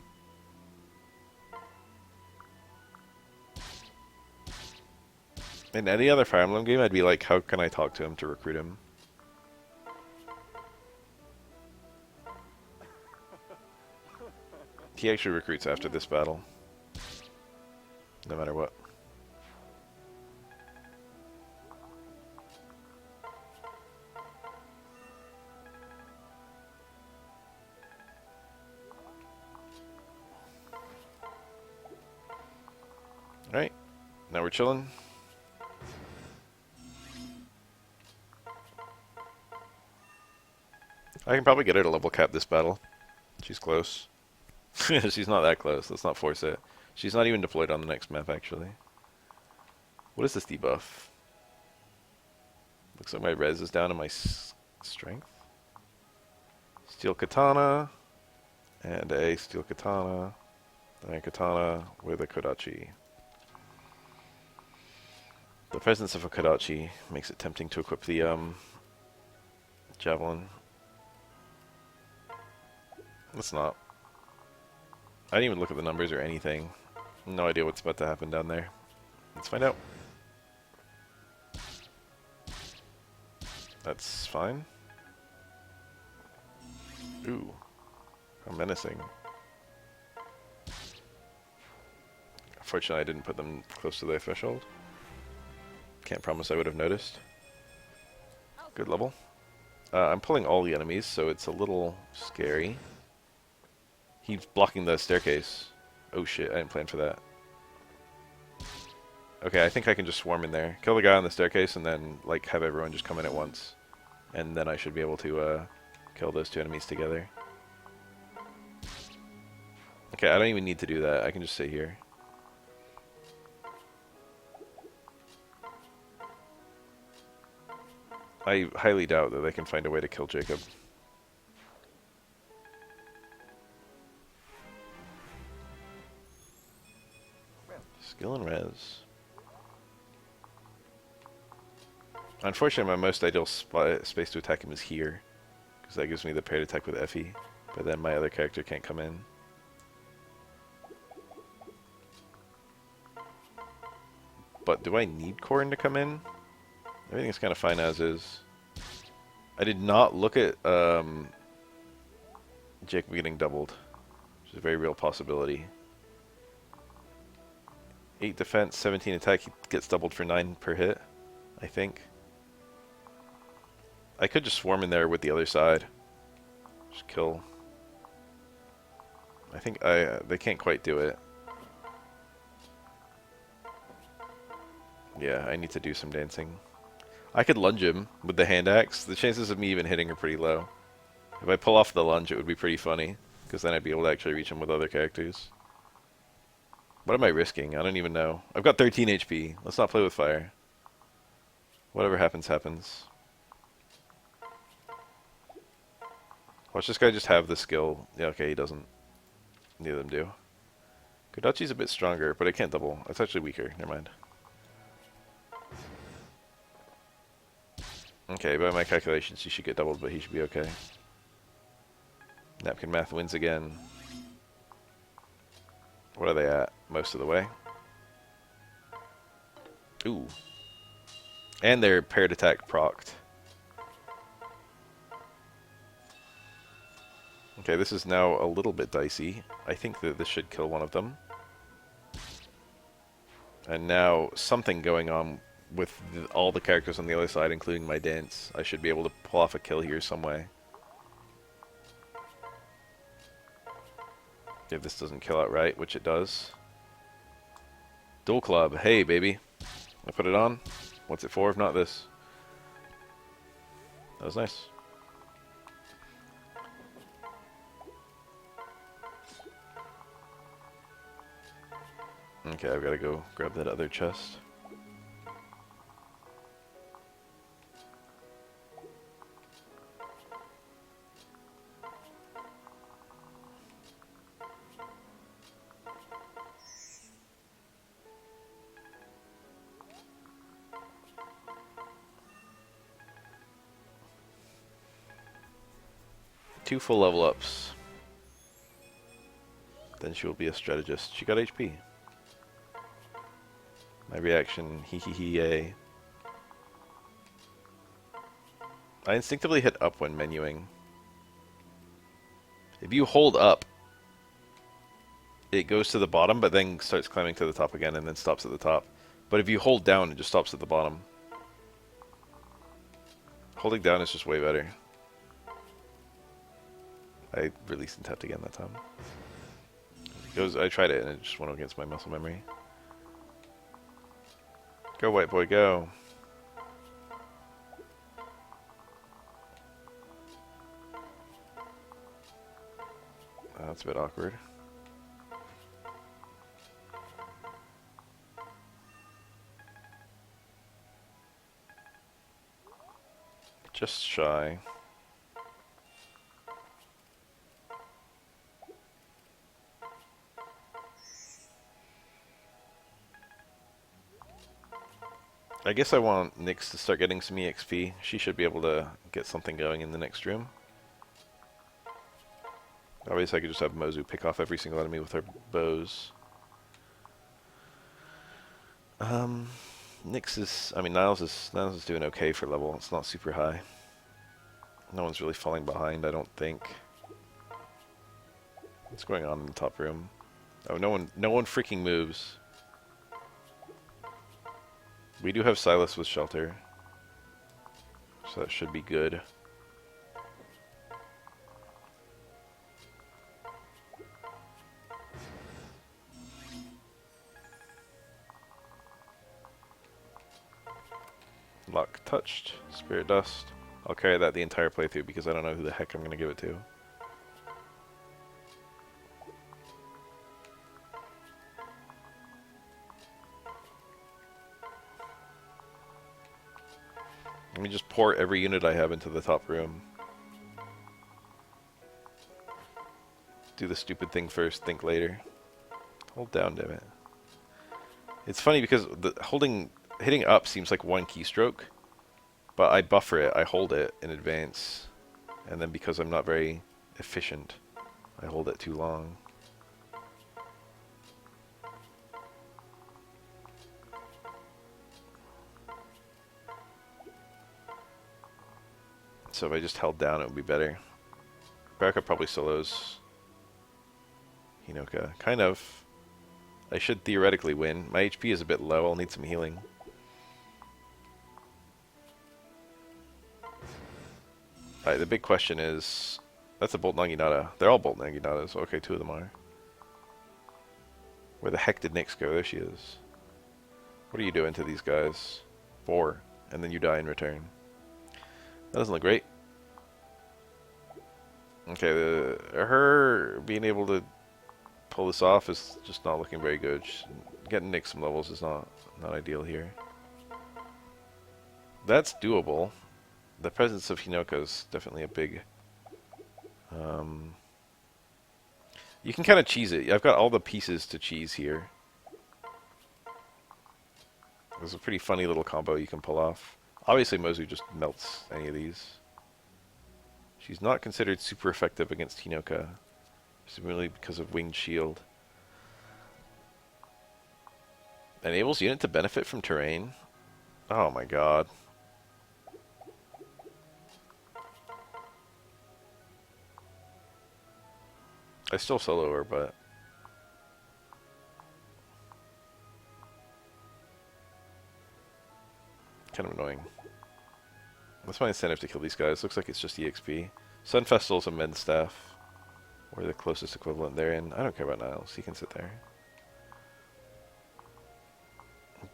In any other Fire Emblem game, I'd be like, how can I talk to him to recruit him? He actually recruits after this battle. No matter what. Alright, now we're chilling. I can probably get her to level cap this battle. She's close. She's not that close, let's not force it. She's not even deployed on the next map, actually. What is this debuff? Looks like my res is down to my strength. Steel Katana. And a Steel Katana. And a Katana with a Kodachi. The presence of a Kodachi makes it tempting to equip the Javelin. Let's not. I didn't even look at the numbers or anything. No idea what's about to happen down there. Let's find out. That's fine. Ooh. How menacing. Fortunately, I didn't put them close to their threshold. Can't promise I would have noticed. Good level. I'm pulling all the enemies, so it's a little scary. He's blocking the staircase. Oh shit, I didn't plan for that. Okay, I think I can just swarm in there. Kill the guy on the staircase and then, like, have everyone just come in at once. And then I should be able to, kill those two enemies together. Okay, I don't even need to do that. I can just sit here. I highly doubt that they can find a way to kill Jacob. Skill and res. Unfortunately, my most ideal space to attack him is here. Because that gives me the paired attack with Effie. But then my other character can't come in. But do I need Corrin to come in? Everything's kind of fine as is. I did not look at Jacob getting doubled. Which is a very real possibility. 8 defense, 17 attack, he gets doubled for 9 per hit, I think. I could just swarm in there with the other side. Just kill. I think they can't quite do it. Yeah, I need to do some dancing. I could lunge him with the hand axe. The chances of me even hitting are pretty low. If I pull off the lunge, it would be pretty funny, because then I'd be able to actually reach him with other characters. What am I risking? I don't even know. I've got 13 HP. Let's not play with fire. Whatever happens, happens. Watch this guy just have the skill. Yeah, okay, he doesn't. Neither of them do. Kodachi's a bit stronger, but it can't double. It's actually weaker. Never mind. Okay, by my calculations, he should get doubled, but he should be okay. Napkin Math wins again. What are they at? Most of the way. Ooh. And their paired attack procced. Okay, this is now a little bit dicey. I think that this should kill one of them. And now something going on with all the characters on the other side, including my dance. I should be able to pull off a kill here some way. If this doesn't kill outright, which it does. Dual club. Hey, baby. I put it on. What's it for if not this? That was nice. Okay, I've got to go grab that other chest. Two full level ups. Then she will be a strategist. She got HP. My reaction, hee hee hee yay. I instinctively hit up when menuing. If you hold up, it goes to the bottom, but then starts climbing to the top again and then stops at the top. But if you hold down, it just stops at the bottom. Holding down is just way better. I released and tapped again that time. I tried it and it just went against my muscle memory. Go, white boy, go. Oh, that's a bit awkward. Just shy. I guess I want Nyx to start getting some EXP. She should be able to get something going in the next room. Obviously I could just have Mozu pick off every single enemy with her bows. Nyx is... Niles is doing okay for level. It's not super high. No one's really falling behind, I don't think. What's going on in the top room? Oh, no one freaking moves. We do have Silas with shelter, so that should be good. Luck touched. Spirit dust. I'll carry that the entire playthrough because I don't know who the heck I'm going to give it to. Let me just pour every unit I have into the top room. Do the stupid thing first, think later. Hold down, damn it. It's funny because hitting up seems like one keystroke, but I buffer it, I hold it in advance, and then because I'm not very efficient, I hold it too long. So if I just held down, it would be better. Baraka probably solos Hinoka. Kind of. I should theoretically win. My HP is a bit low. I'll need some healing. Alright, the big question is... That's a Bolt Naginata. They're all Bolt Naginatas. Okay, two of them are. Where the heck did Nyx go? There she is. What are you doing to these guys? 4. And then you die in return. That doesn't look great. Okay, her being able to pull this off is just not looking very good. Getting Nyx some levels is not ideal here. That's doable. The presence of Hinoka is definitely a big... you can kind of cheese it. I've got all the pieces to cheese here. There's a pretty funny little combo you can pull off. Obviously, Mozu just melts any of these. She's not considered super effective against Hinoka, presumably because of Winged Shield. Enables unit to benefit from terrain. Oh my god. I still solo her, but... kind of annoying. That's my incentive to kill these guys. Looks like it's just EXP. Sun Festival's a men's staff. Or the closest equivalent they're in. I don't care about Niles. He can sit there.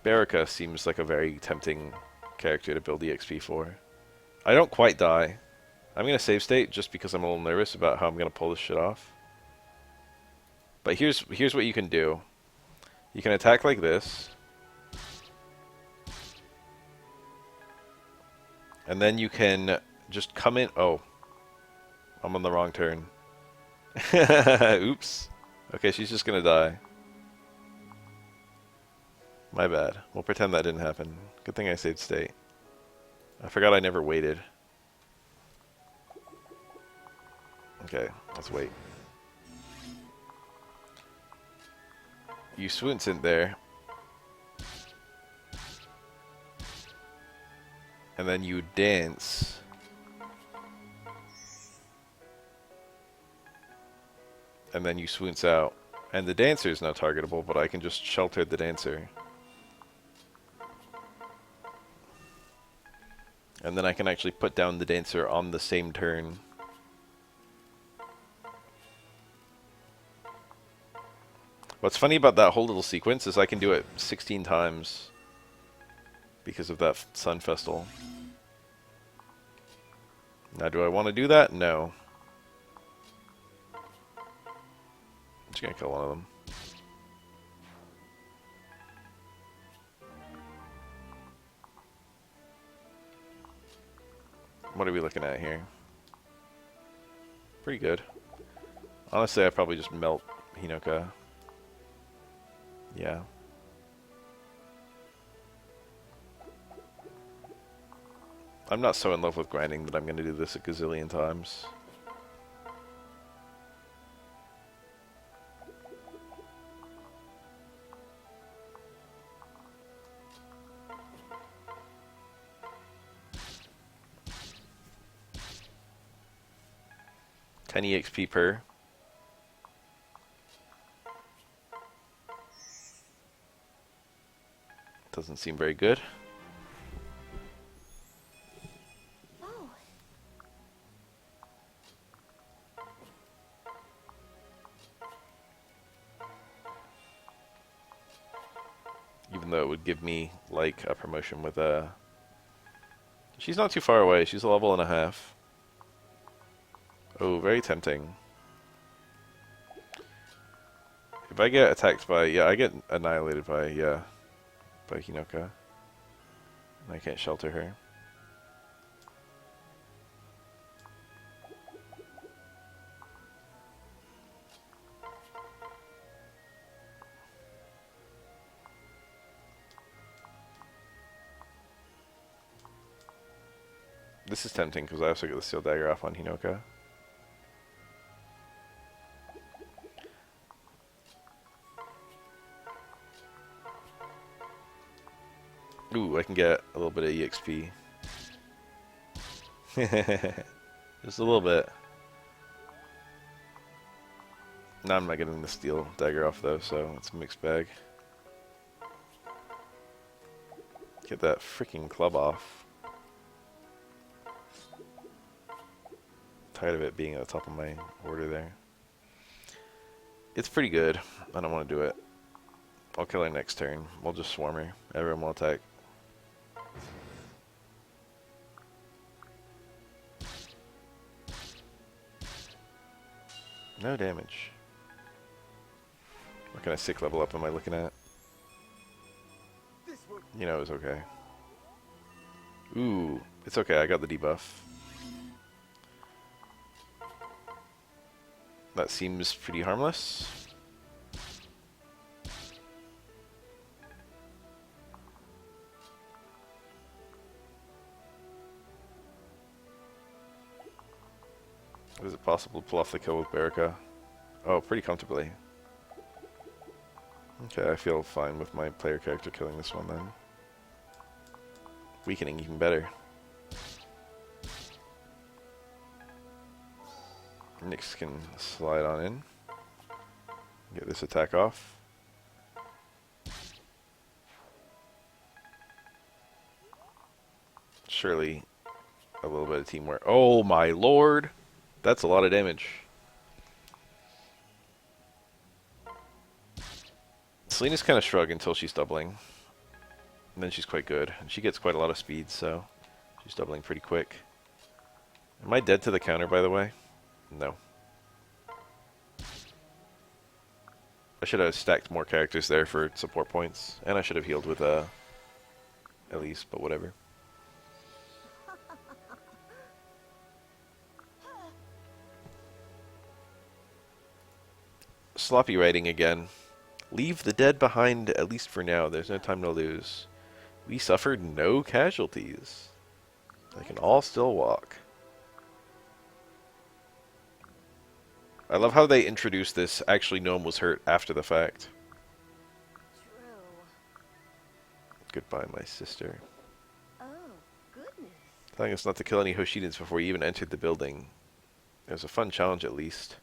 Baraka seems like a very tempting character to build EXP for. I don't quite die. I'm going to save state just because I'm a little nervous about how I'm going to pull this shit off. But here's what you can do. You can attack like this. And then you can just come in. Oh. I'm on the wrong turn. Oops. Okay, she's just going to die. My bad. We'll pretend that didn't happen. Good thing I saved state. I forgot I never waited. Okay, let's wait. You swoons in there. And then you dance. And then you swoons out. And the dancer is now targetable, but I can just shelter the dancer. And then I can actually put down the dancer on the same turn. What's funny about that whole little sequence is I can do it 16 times because of that Sun Festal. Now, do I want to do that? No. I'm just going to kill one of them. What are we looking at here? Pretty good. Honestly, I probably just melt Hinoka. Yeah. I'm not so in love with grinding that I'm going to do this a gazillion times. EXP per. Doesn't seem very good. Oh. Even though it would give me, like, a promotion with a... She's not too far away. She's a level and a half. Oh, very tempting. If I get attacked by... Yeah, I get annihilated by, yeah, by Hinoka. And I can't shelter her. This is tempting because I also get the Steel Dagger off on Hinoka. Ooh, I can get a little bit of EXP. Just a little bit. No, I'm not getting the Steel Dagger off though, so it's a mixed bag. Get that freaking club off. Tired of it being at the top of my order there. It's pretty good. I don't want to do it. I'll kill her next turn. We'll just swarm her. Everyone will attack. No damage. What kind of sick level up am I looking at? This would You know, it was okay. Ooh, it's okay. I got the debuff. That seems pretty harmless. Is it possible to pull off the kill with Baraka? Oh, pretty comfortably. Okay, I feel fine with my player character killing this one then. Weakening even better. Nyx can slide on in. Get this attack off. Surely a little bit of teamwork. Oh my lord! That's a lot of damage. Selena's kind of shrug until she's doubling. And then she's quite good. And she gets quite a lot of speed, so she's doubling pretty quick. Am I dead to the counter, by the way? No. I should have stacked more characters there for support points. And I should have healed with Elise, but whatever. Sloppy writing again. Leave the dead behind, at least for now. There's no time to lose. We suffered no casualties. They can all still walk. I love how they introduced this. Actually, no one was hurt after the fact. True. Goodbye, my sister. Oh, goodness. Telling us not to kill any Hoshidans before you even entered the building. It was a fun challenge, at least.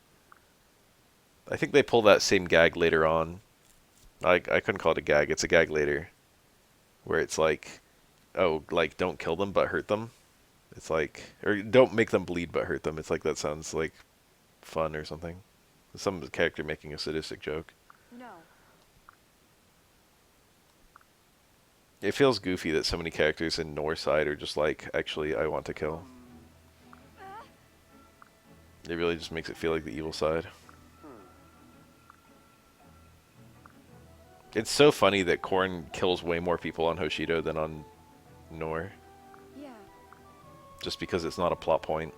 I think they pull that same gag later on. I couldn't call it a gag. It's a gag later. Where it's like, oh, like, don't kill them, but hurt them. It's like, or don't make them bleed, but hurt them. It's like, that sounds like fun or something. Some character making a sadistic joke. No. It feels goofy that so many characters in Nor's side are just like, actually, I want to kill. It really just makes it feel like the evil side. It's so funny that Korn kills way more people on Hoshido than on Nor. Yeah. Just because it's not a plot point.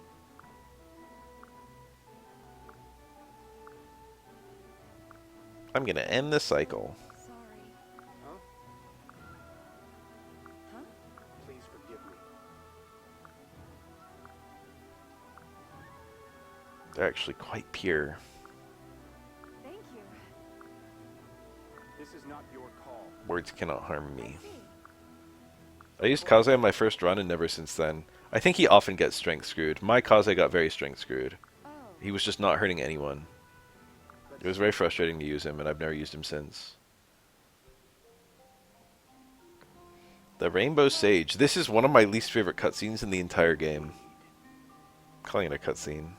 I'm gonna end the cycle. Sorry. Huh? Huh? Please forgive me. They're actually quite pure. Thank you. This is not your call. Words cannot harm me. I see. I used Kaze on my first run and never since then. I think he often gets strength screwed. My Kaze got very strength screwed. Oh. He was just not hurting anyone. It was very frustrating to use him, and I've never used him since. The Rainbow Sage. This is one of my least favorite cutscenes in the entire game. I'm calling it a cutscene.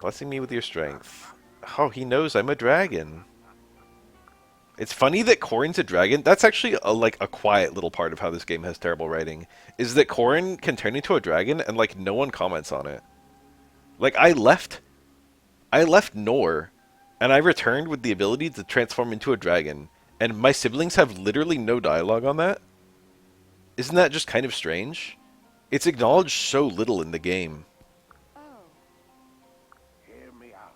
Blessing me with your strength. Oh, he knows I'm a dragon. It's funny that Corrin's a dragon. That's actually like a quiet little part of how this game has terrible writing. Is that Corrin can turn into a dragon and like no one comments on it. Like I left Nor and I returned with the ability to transform into a dragon, and my siblings have literally no dialogue on that. Isn't that just kind of strange? It's acknowledged so little in the game. Oh. Hear me out.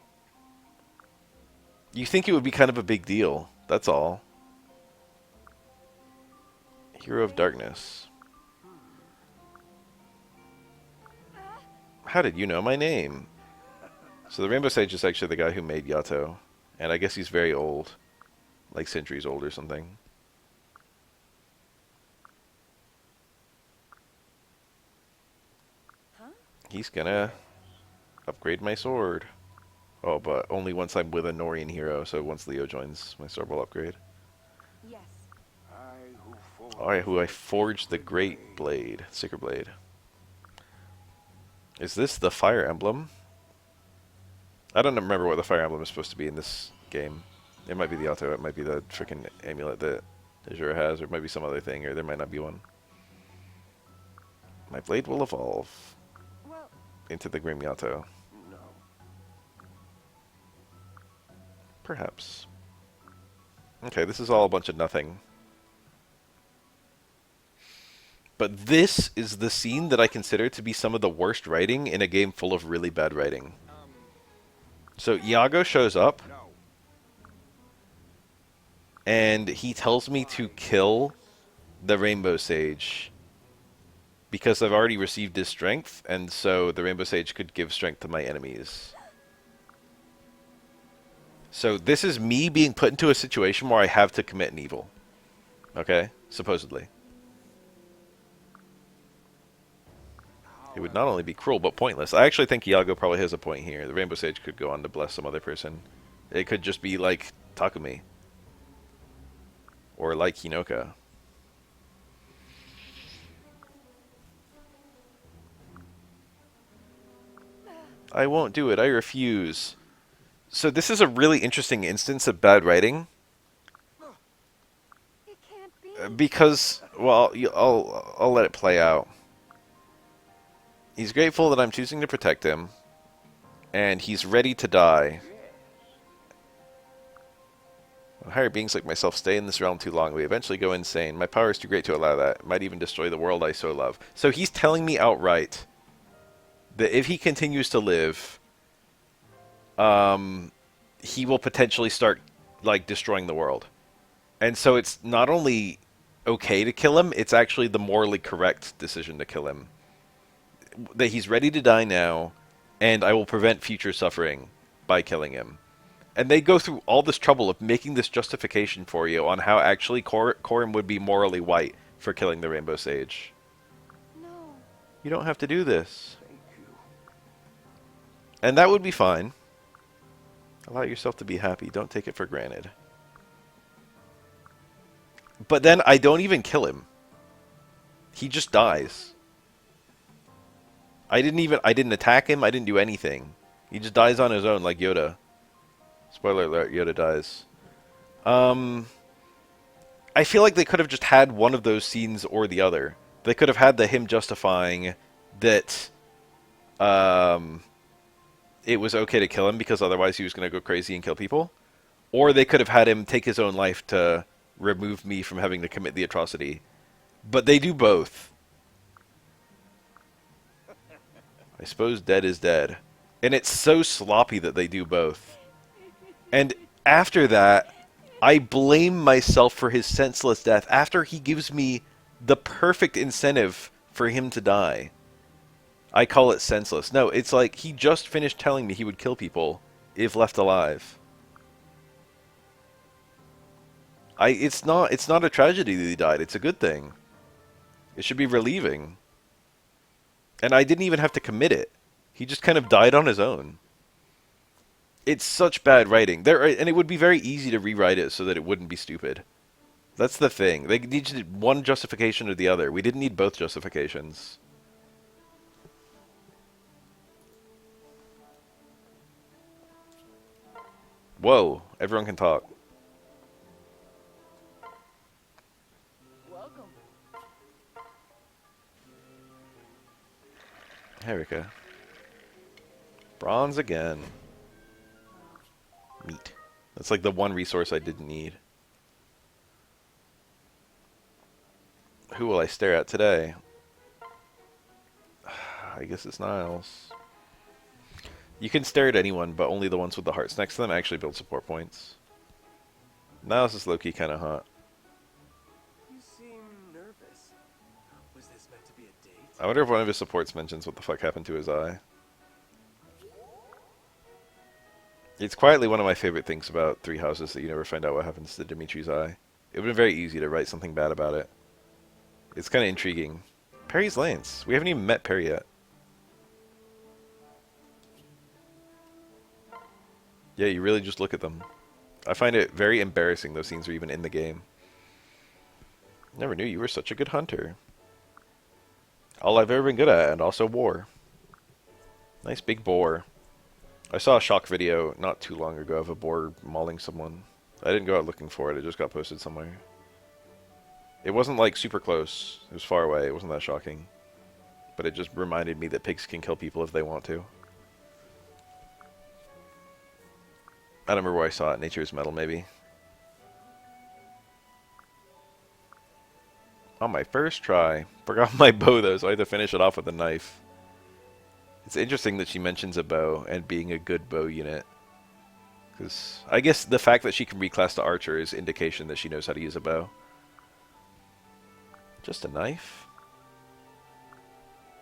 You think it would be kind of a big deal. That's all. Hero of Darkness. How did you know my name? So the Rainbow Sage is actually the guy who made Yato. And I guess he's very old. Like centuries old or something. Huh? He's gonna upgrade my sword. Oh, but only once I'm with a Norian hero, so once Leo joins, my sword will upgrade. Yes. I who I forged the Great Blade, Sacred Blade. Is this the Fire Emblem? I don't remember what the Fire Emblem is supposed to be in this game. It might be the Auto, it might be the freaking amulet that Azura has, or it might be some other thing, or there might not be one. My blade will evolve Well, into the Grim Yato. No. Perhaps. Okay, this is all a bunch of nothing. But this is the scene that I consider to be some of the worst writing in a game full of really bad writing. So Iago shows up, No. and he tells me to kill the Rainbow Sage because I've already received his strength, and so the Rainbow Sage could give strength to my enemies. So this is me being put into a situation where I have to commit an evil. Okay? Supposedly. It would not only be cruel, but pointless. I actually think Iago probably has a point here. The Rainbow Sage could go on to bless some other person. It could just be like Takumi. Or like Hinoka. I won't do it. I refuse. So this is a really interesting instance of bad writing It can't be. because, well, I'll let it play out. He's grateful that I'm choosing to protect him, and he's ready to die. When higher beings like myself stay in this realm too long, we eventually go insane. My power is too great to allow that. It might even destroy the world I so love. So he's telling me outright that if he continues to live, he will potentially start, like, destroying the world. And so it's not only okay to kill him, it's actually the morally correct decision to kill him. That he's ready to die now, and I will prevent future suffering by killing him. And they go through all this trouble of making this justification for you on how actually Corin would be morally white for killing the Rainbow Sage. No. You don't have to do this. Thank you. And that would be fine. Allow yourself to be happy. Don't take it for granted. But then I don't even kill him. He just dies. I didn't attack him. I didn't do anything. He just dies on his own like Yoda. Spoiler alert, Yoda dies. I feel like they could have just had one of those scenes or the other. They could have had him justifying that it was okay to kill him because otherwise he was going to go crazy and kill people. Or they could have had him take his own life to remove me from having to commit the atrocity. But they do both. I suppose dead is dead. And it's so sloppy that they do both. And after that, I blame myself for his senseless death after he gives me the perfect incentive for him to die. I call it senseless. No, it's like he just finished telling me he would kill people if left alive. It's not a tragedy that he died. It's a good thing. It should be relieving. And I didn't even have to commit it. He just kind of died on his own. It's such bad writing. And it would be very easy to rewrite it so that it wouldn't be stupid. That's the thing. They needed one justification or the other. We didn't need both justifications. Whoa, everyone can talk. Welcome. Hey, Rika. Bronze again. Meat. That's like the one resource I didn't need. Who will I stare at today? I guess it's Niles. You can stare at anyone, but only the ones with the hearts next to them actually build support points. Niles is low-key kind of hot. You seem nervous. Was this meant to be a date? I wonder if one of his supports mentions what the fuck happened to his eye. It's quietly one of my favorite things about Three Houses that you never find out what happens to Dimitri's eye. It would have been very easy to write something bad about it. It's kind of intriguing. Perry's Lance. We haven't even met Perry yet. Yeah, you really just look at them. I find it very embarrassing those scenes are even in the game. Never knew you were such a good hunter. All I've ever been good at, and also war. Nice big boar. I saw a shock video not too long ago of a boar mauling someone. I didn't go out looking for it, it just got posted somewhere. It wasn't like super close, it was far away, it wasn't that shocking. But it just reminded me that pigs can kill people if they want to. I don't remember where I saw it, Nature's Metal maybe. On my first try. Forgot my bow though, so I had to finish it off with a knife. It's interesting that she mentions a bow and being a good bow unit. Because I guess the fact that she can reclass to archer is indication that she knows how to use a bow. Just a knife?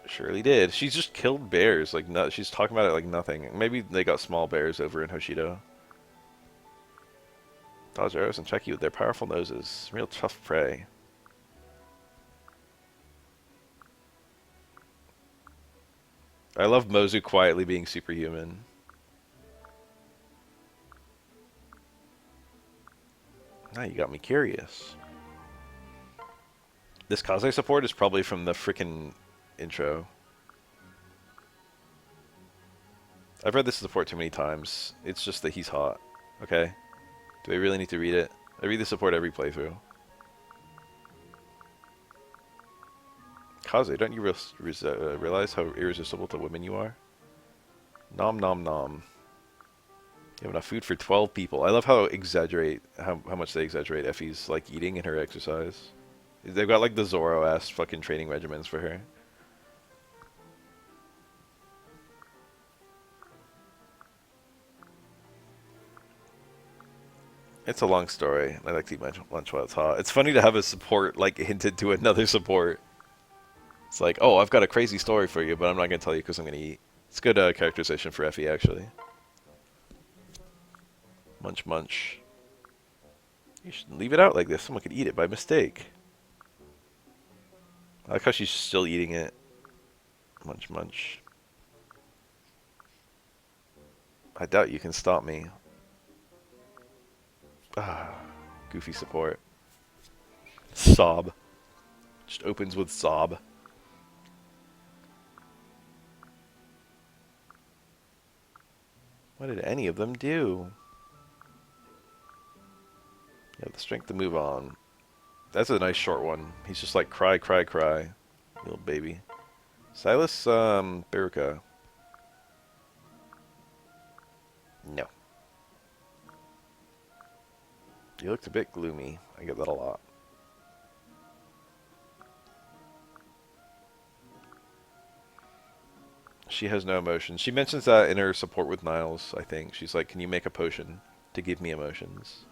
Surely did. She's just killed bears. Like she's talking about it like nothing. Maybe they got small bears over in Hoshido. Dodge arrows and check you with their powerful noses. Real tough prey. I love Mozu quietly being superhuman. Now you got me curious. This Kaze support is probably from the frickin' intro. I've read this support too many times. It's just that he's hot. Okay? Do I really need to read it? I read the support every playthrough. Kaze, don't you realize how irresistible to women you are? Nom nom nom. You have enough food for 12 people. I love how much they exaggerate Effie's like eating and her exercise. They've got like the Zorro-ass fucking training regimens for her. It's a long story. I like to eat my lunch while it's hot. It's funny to have a support like hinted to another support. It's like, oh, I've got a crazy story for you, but I'm not going to tell you because I'm going to eat. It's good characterization for Effie, actually. Munch, munch. You should leave it out like this. Someone could eat it by mistake. I like how she's still eating it. Munch, munch. I doubt you can stop me. Ah, goofy support. Sob. Just opens with sob. What did any of them do? You have the strength to move on. That's a nice short one. He's just like, cry, cry, cry. Little baby. Silas, Baruka. No. You looked a bit gloomy. I get that a lot. She has no emotions. She mentions that in her support with Niles, I think. She's like, can you make a potion to give me emotions?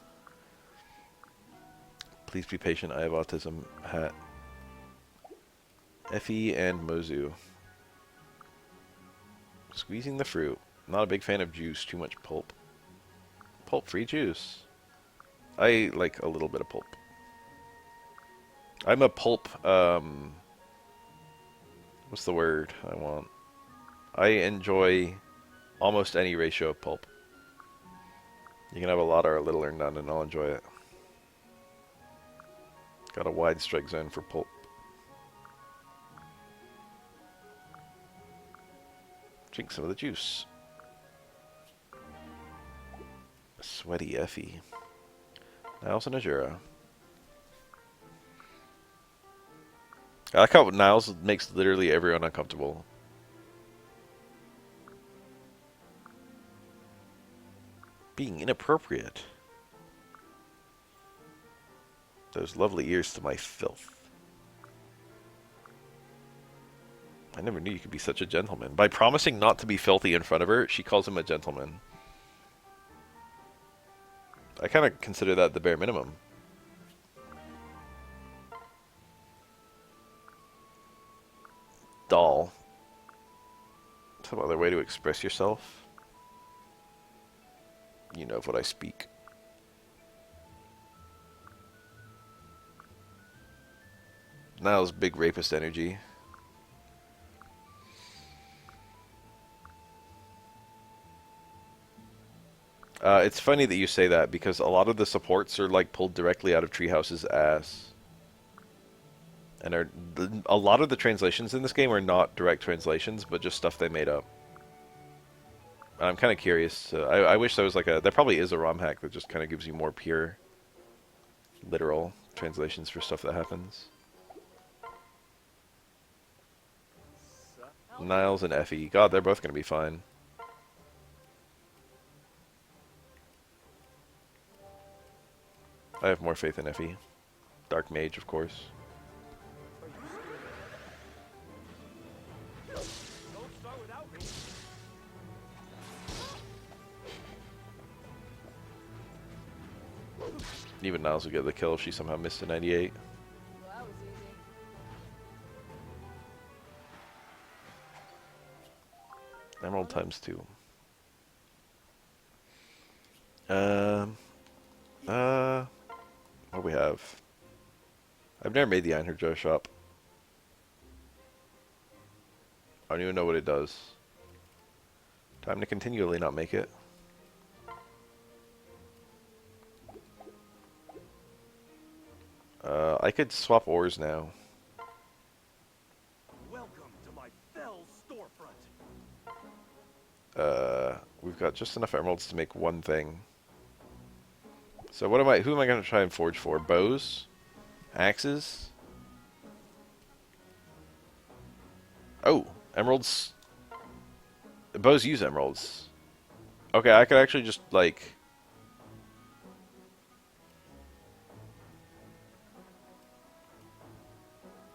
Please be patient, I have autism. Hat. Effie and Mozu. Squeezing the fruit. Not a big fan of juice, too much pulp. Pulp-free juice. I like a little bit of pulp. I'm a pulp, what's the word I want? I enjoy almost any ratio of pulp. You can have a lot or a little or none, and I'll enjoy it. Got a wide strike zone for pulp. Drink some of the juice. Sweaty Effie. Niles and Azura. I like how Niles makes literally everyone uncomfortable. Being inappropriate. Those lovely ears to my filth. I never knew you could be such a gentleman. By promising not to be filthy in front of her, she calls him a gentleman. I kind of consider that the bare minimum. Doll. Some other way to express yourself. You know of what I speak. Niles' big rapist energy. It's funny that you say that because a lot of the supports are like pulled directly out of Treehouse's ass. And a lot of the translations in this game are not direct translations, but just stuff they made up. I'm kind of curious. I wish there was like there probably is a ROM hack that just kind of gives you more pure, literal translations for stuff that happens. Niles and Effie. God, they're both going to be fine. I have more faith in Effie. Dark Mage, of course. Don't start without me. Even Niles will get the kill if she somehow missed a 98. Well, that was easy. Emerald times 2. What do we have? I've never made the Einhard Joe shop. I don't even know what it does. Time to continually not make it. I could swap ores now. Welcome to my fell storefront. we've got just enough emeralds to make one thing. So what am I? Who am I going to try and forge for? Bows, axes. Oh, emeralds. Bows use emeralds. Okay, I could actually just like.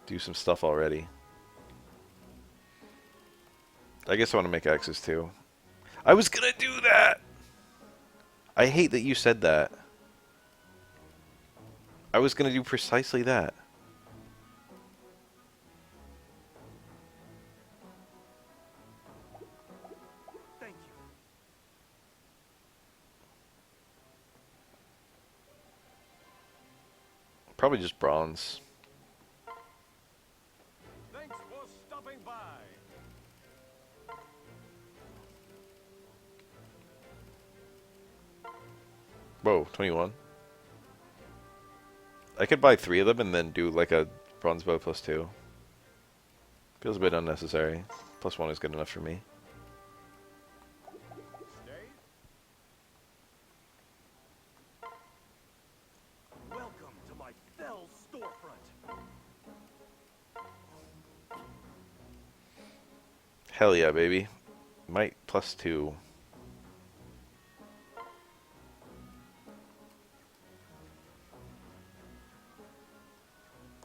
Do some stuff already. I guess I want to make axes too. I was gonna do that! I hate that you said that. I was gonna do precisely that. Thank you. Probably just bronze. Thanks for stopping by. Whoa, 21. I could buy 3 of them and then do like a bronze bow plus 2. Feels a bit unnecessary. Plus 1 is good enough for me. Stay. Welcome to my fell storefront. Hell yeah, baby. Might plus 2.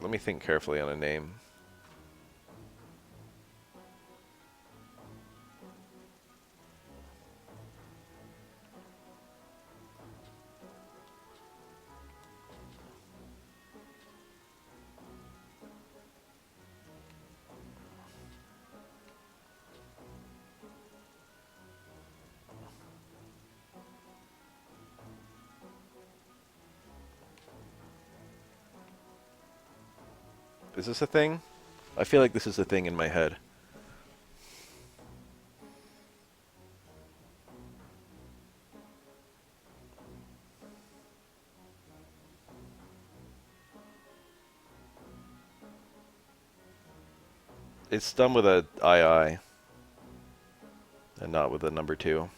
Let me think carefully on a name. Is this a thing? I feel like this is a thing in my head. It's done with a II and not with a number 2.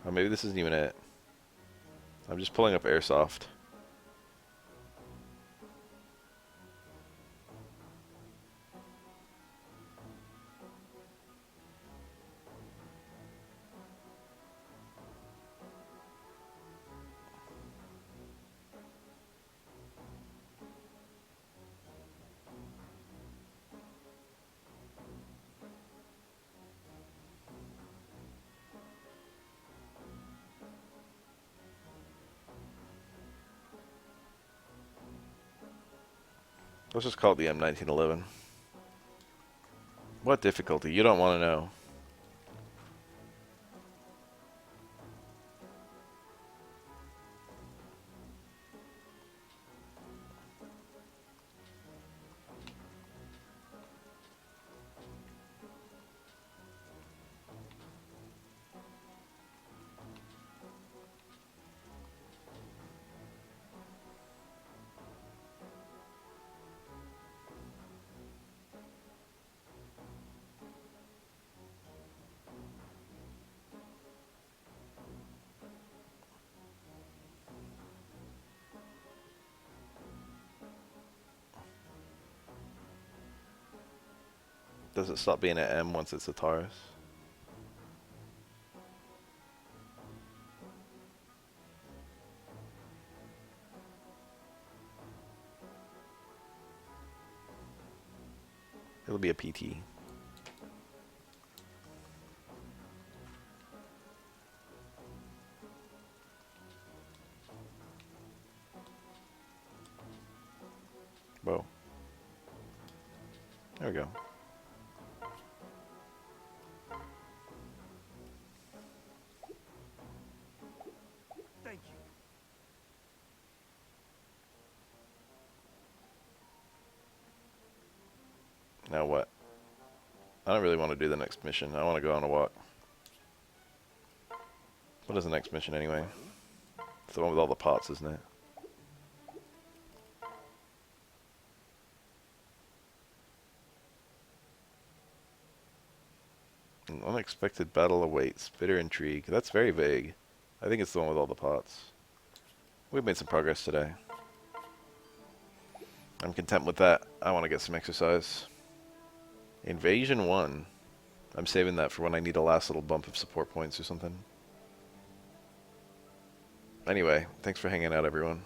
Oh, maybe this isn't even it. I'm just pulling up Airsoft. Let's just call it the M1911. What difficulty? You don't want to know. Does it stop being an M once it's a Taurus? It'll be a PT. Whoa. There we go. Thank you. Now what? I don't really want to do the next mission. I want to go on a walk. What is the next mission anyway? It's the one with all the pots, isn't it? An unexpected battle awaits. Bitter intrigue. That's very vague. I think it's the one with all the pots. We've made some progress today. I'm content with that. I want to get some exercise. Invasion 1. I'm saving that for when I need a last little bump of support points or something. Anyway, thanks for hanging out, everyone.